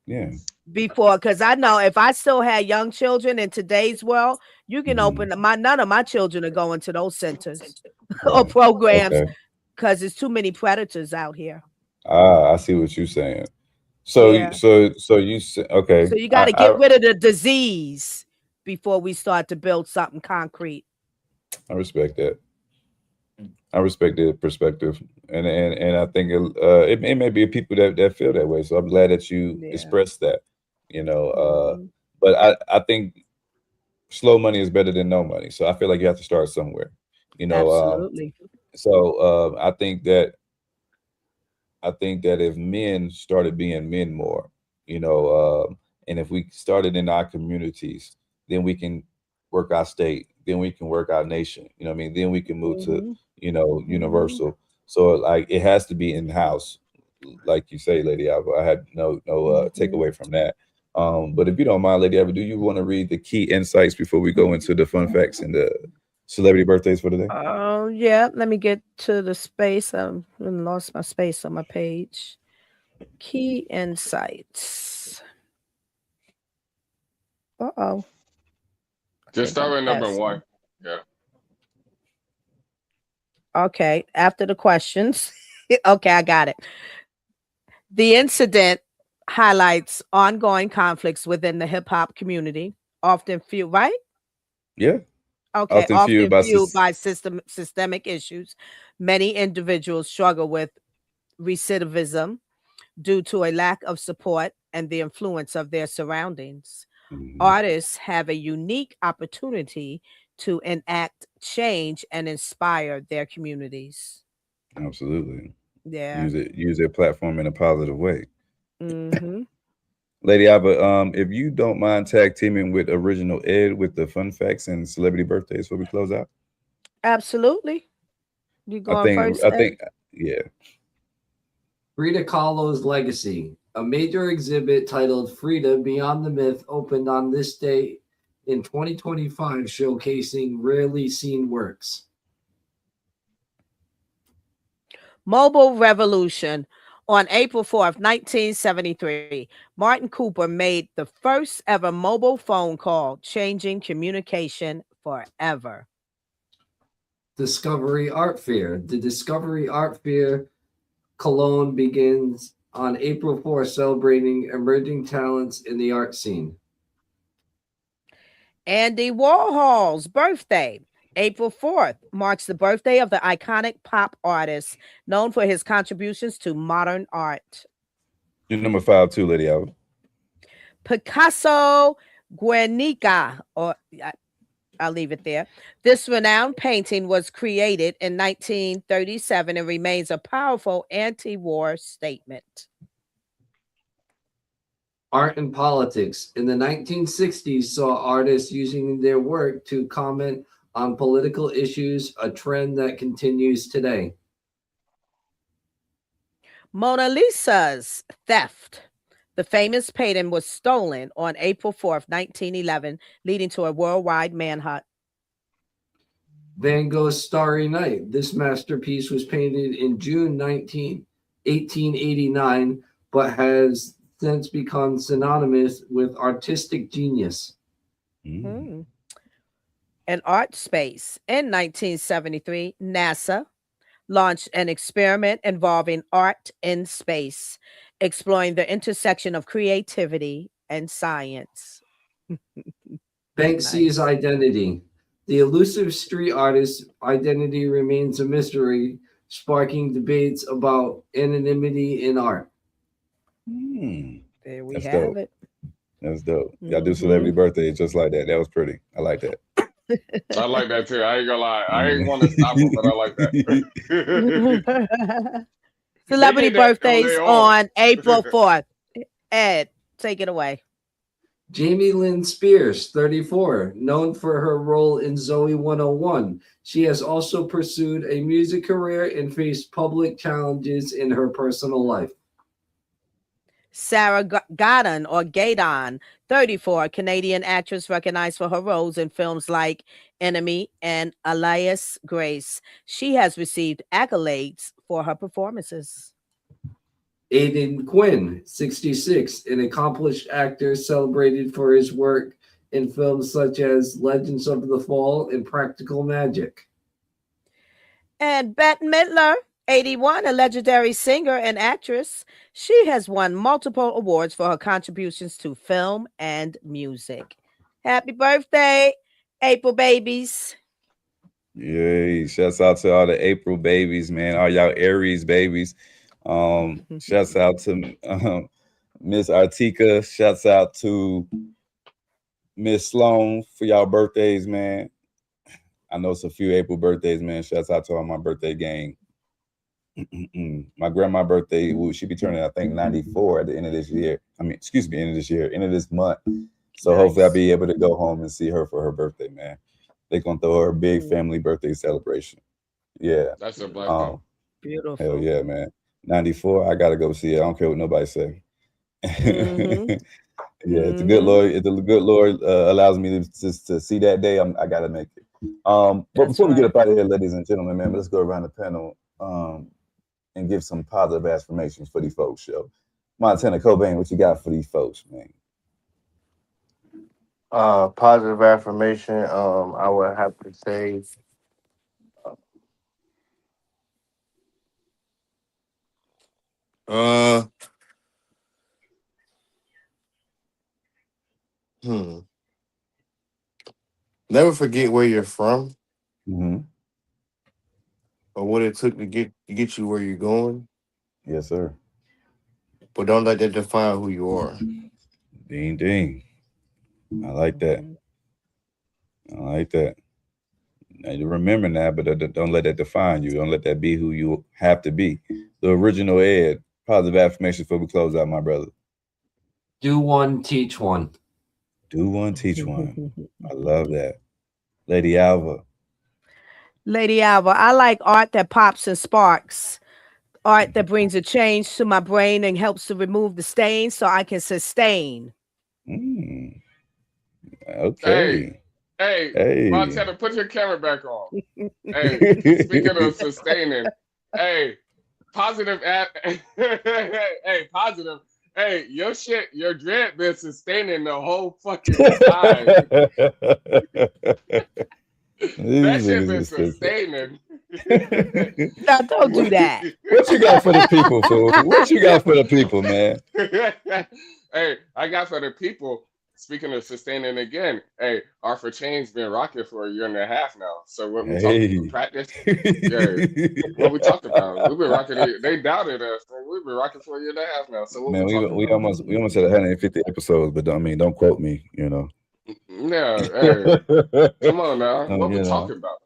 [SPEAKER 2] Yeah.
[SPEAKER 1] Before, because I know if I still had young children in today's world, you can open none of my children are going to those centers or programs because there's too many predators out here.
[SPEAKER 2] I see what you're saying. So you say, okay.
[SPEAKER 1] So you got to get rid of the disease before we start to build something concrete.
[SPEAKER 2] I respect that. I respect the perspective, and I think it may be people that feel that way. So I'm glad that you expressed that. You know, but I think slow money is better than no money. So I feel like you have to start somewhere. You know,
[SPEAKER 1] absolutely.
[SPEAKER 2] So I think that if men started being men more, you know, and if we started in our communities, then we can work our state, then we can work our nation. You know what I mean? Then we can move to, you know, universal. So like it has to be in house, like you say, Lady Alva. I had no takeaway from that. But if you don't mind, Lady Alva, do you want to read the key insights before we go into the fun facts and the celebrity birthdays for today?
[SPEAKER 1] Oh yeah, let me get to the space. I lost my space on my page. Key insights.
[SPEAKER 3] Just start with number one. Yeah.
[SPEAKER 1] Okay, after the questions. Okay, I got it. The incident highlights ongoing conflicts within the hip hop community, often fueled, right?
[SPEAKER 2] Yeah.
[SPEAKER 1] Okay, often fueled by systemic issues. Many individuals struggle with recidivism due to a lack of support and the influence of their surroundings. Artists have a unique opportunity to enact change and inspire their communities.
[SPEAKER 2] Absolutely.
[SPEAKER 1] Yeah.
[SPEAKER 2] Use their platform in a positive way. Lady Alva, if you don't mind tag teaming with Original Ed with the fun facts and celebrity birthdays before we close out.
[SPEAKER 1] Absolutely. You going first?
[SPEAKER 2] Yeah.
[SPEAKER 4] Frida Kahlo's legacy. A major exhibit titled Frida Beyond the Myth opened on this day in 2025, showcasing rarely seen works.
[SPEAKER 1] Mobile revolution. On April 4th, 1973, Martin Cooper made the first ever mobile phone call, changing communication forever.
[SPEAKER 4] Discovery Art Fair. The Discovery Art Fair Cologne begins on April 4th, celebrating emerging talents in the art scene.
[SPEAKER 1] Andy Warhol's birthday. April 4th marks the birthday of the iconic pop artist known for his contributions to modern art.
[SPEAKER 2] You're number 5 too, Lady Alva.
[SPEAKER 1] Picasso Guernica, or I'll leave it there. This renowned painting was created in 1937 and remains a powerful anti-war statement.
[SPEAKER 4] Art and politics. In the 1960s, saw artists using their work to comment on political issues, a trend that continues today.
[SPEAKER 1] Mona Lisa's theft. The famous painting was stolen on April 4th, 1911, leading to a worldwide manhunt.
[SPEAKER 4] Van Gogh's Starry Night. This masterpiece was painted in June 1889, but has since become synonymous with artistic genius.
[SPEAKER 1] An art space. In 1973, NASA launched an experiment involving art in space, exploring the intersection of creativity and science.
[SPEAKER 4] Banksy's identity. The elusive street artist's identity remains a mystery, sparking debates about anonymity in art.
[SPEAKER 1] There we
[SPEAKER 2] That's
[SPEAKER 1] have
[SPEAKER 2] dope.
[SPEAKER 1] it.
[SPEAKER 2] That's dope. Y'all do celebrity birthdays just like that. That was pretty. I like that.
[SPEAKER 3] I like that too. I ain't gonna lie. I ain't want to stop him, but I like that.
[SPEAKER 1] Celebrity birthdays on April 4th. Ed, take it away.
[SPEAKER 4] Jamie Lynn Spears, 34, known for her role in Zoe 101. She has also pursued a music career and faced public challenges in her personal life.
[SPEAKER 1] Sarah Gadon, or Gadon, 34, Canadian actress recognized for her roles in films like Enemy and Alias Grace. She has received accolades for her performances.
[SPEAKER 4] Aidan Quinn, 66, an accomplished actor celebrated for his work in films such as Legends of the Fall and Practical Magic.
[SPEAKER 1] And Bette Midler, 81, a legendary singer and actress. She has won multiple awards for her contributions to film and music. Happy birthday, April babies.
[SPEAKER 2] Yay. Shouts out to all the April babies, man. All y'all Aries babies. Shouts out to Miss Artika. Shouts out to Miss Sloan for y'all birthdays, man. I know it's a few April birthdays, man. Shouts out to all my birthday gang. My grandma's birthday, she'll be turning, I think, 94 at the end of this year. End of this month. So hopefully I'll be able to go home and see her for her birthday, man. They're gonna throw her a big family birthday celebration. Yeah.
[SPEAKER 3] That's a blessing.
[SPEAKER 1] Beautiful.
[SPEAKER 2] Hell yeah, man. 94, I gotta go see it. I don't care what nobody say. Yeah, it's a good Lord. If the good Lord allows me to see that day, I gotta make it. But before we get up out of here, ladies and gentlemen, man, let's go around the panel and give some positive affirmations for these folks. Show Montana Cobain, what you got for these folks, man?
[SPEAKER 9] Positive affirmation. I would have to say. Never forget where you're from, or what it took to get you where you're going.
[SPEAKER 2] Yes, sir.
[SPEAKER 9] But don't let that define who you are.
[SPEAKER 2] Ding, ding. I like that. I like that. Now you remember that, but don't let that define you. Don't let that be who you have to be. The original Ed. Positive affirmation before we close out, my brother.
[SPEAKER 4] Do one, teach one.
[SPEAKER 2] Do one, teach one. I love that. Lady Alva.
[SPEAKER 1] Lady Alva, I like art that pops and sparks. Art that brings a change to my brain and helps to remove the stains so I can sustain.
[SPEAKER 2] Okay.
[SPEAKER 3] Hey, Montana, put your camera back on. Hey, speaking of sustaining, hey, positive hey, positive. Hey, your shit, your dread been sustaining the whole fucking time. That shit been sustaining.
[SPEAKER 1] No, don't do that.
[SPEAKER 2] What you got for the people, fool? What you got for the people, man?
[SPEAKER 3] Hey, I got for the people. Speaking of sustaining again, hey, Art for Change been rocking for 1.5 years now. So what we talking about practice? Yeah, what we talked about? We've been rocking it. They doubted us. We've been rocking for 1.5 years now. So what
[SPEAKER 2] man, we almost had 150 episodes, but don't quote me, you know.
[SPEAKER 3] Yeah, hey, come on now. What we talking about?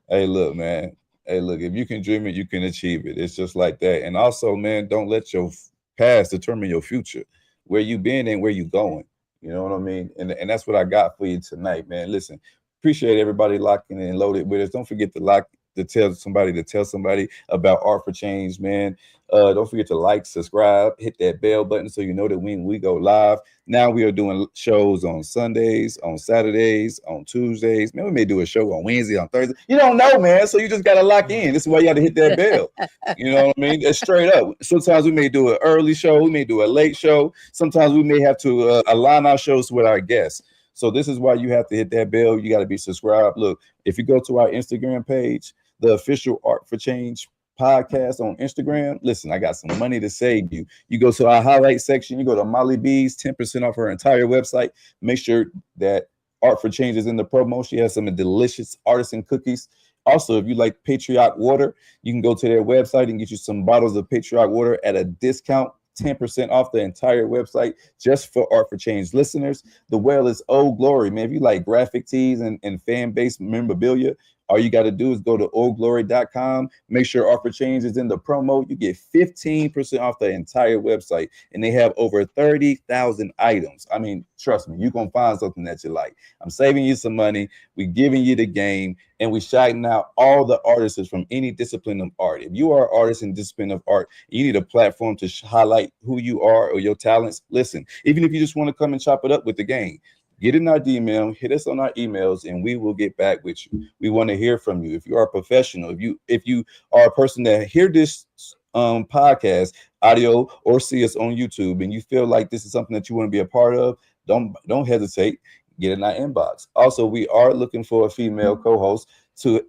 [SPEAKER 2] Hey, look, man. Hey, look, if you can dream it, you can achieve it. It's just like that. And also, man, don't let your past determine your future. Where you been and where you going. You know what I mean? And that's what I got for you tonight, man. Listen, appreciate everybody locking and loaded with us. Don't forget to tell somebody about Art for Change, man. Don't forget to like, subscribe, hit that bell button so you know that when we go live. Now we are doing shows on Sundays, on Saturdays, on Tuesdays. Man, we may do a show on Wednesday, on Thursday. You don't know, man. So you just got to lock in. This is why you got to hit that bell. You know what I mean? It's straight up. Sometimes we may do an early show. We may do a late show. Sometimes we may have to align our shows with our guests. So this is why you have to hit that bell. You got to be subscribed. Look, if you go to our Instagram page, the official Art for Change podcast on Instagram, listen, I got some money to save you. You go to our highlight section, you go to Molly B's, 10% off her entire website. Make sure that Art for Change is in the promo. She has some delicious artisan cookies. Also, if you like Patriot water, you can go to their website and get you some bottles of Patriot water at a discount. 10% off the entire website just for Art for Change listeners. The well is Old Glory, man. If you like graphic tees and fan-based memorabilia, all you got to do is go to oldglory.com. Make sure Art for Change is in the promo. You get 15% off the entire website, and they have over 30,000 items. I mean, trust me, you're going to find something that you like. I'm saving you some money. We're giving you the game, and we're shouting out all the artists from any discipline of art. If you are an artist in discipline of art, you need a platform to highlight who you are or your talents. Listen, even if you just want to come and chop it up with the gang, get in our DM, hit us on our emails, and we will get back with you. We want to hear from you. If you are a professional, if you are a person that hear this podcast audio or see us on YouTube, and you feel like this is something that you want to be a part of, don't hesitate. Get in our inbox. Also, we are looking for a female co-host to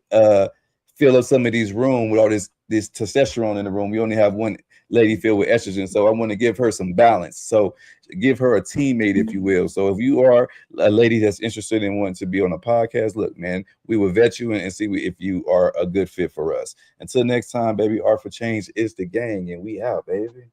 [SPEAKER 2] fill up some of these rooms with all this testosterone in the room. We only have one lady filled with estrogen, so I want to give her some balance. So give her a teammate, if you will. So if you are a lady that's interested in wanting to be on a podcast, look, man, we will vet you and see if you are a good fit for us. Until next time, baby, Art for Change is the gang, and we out, baby.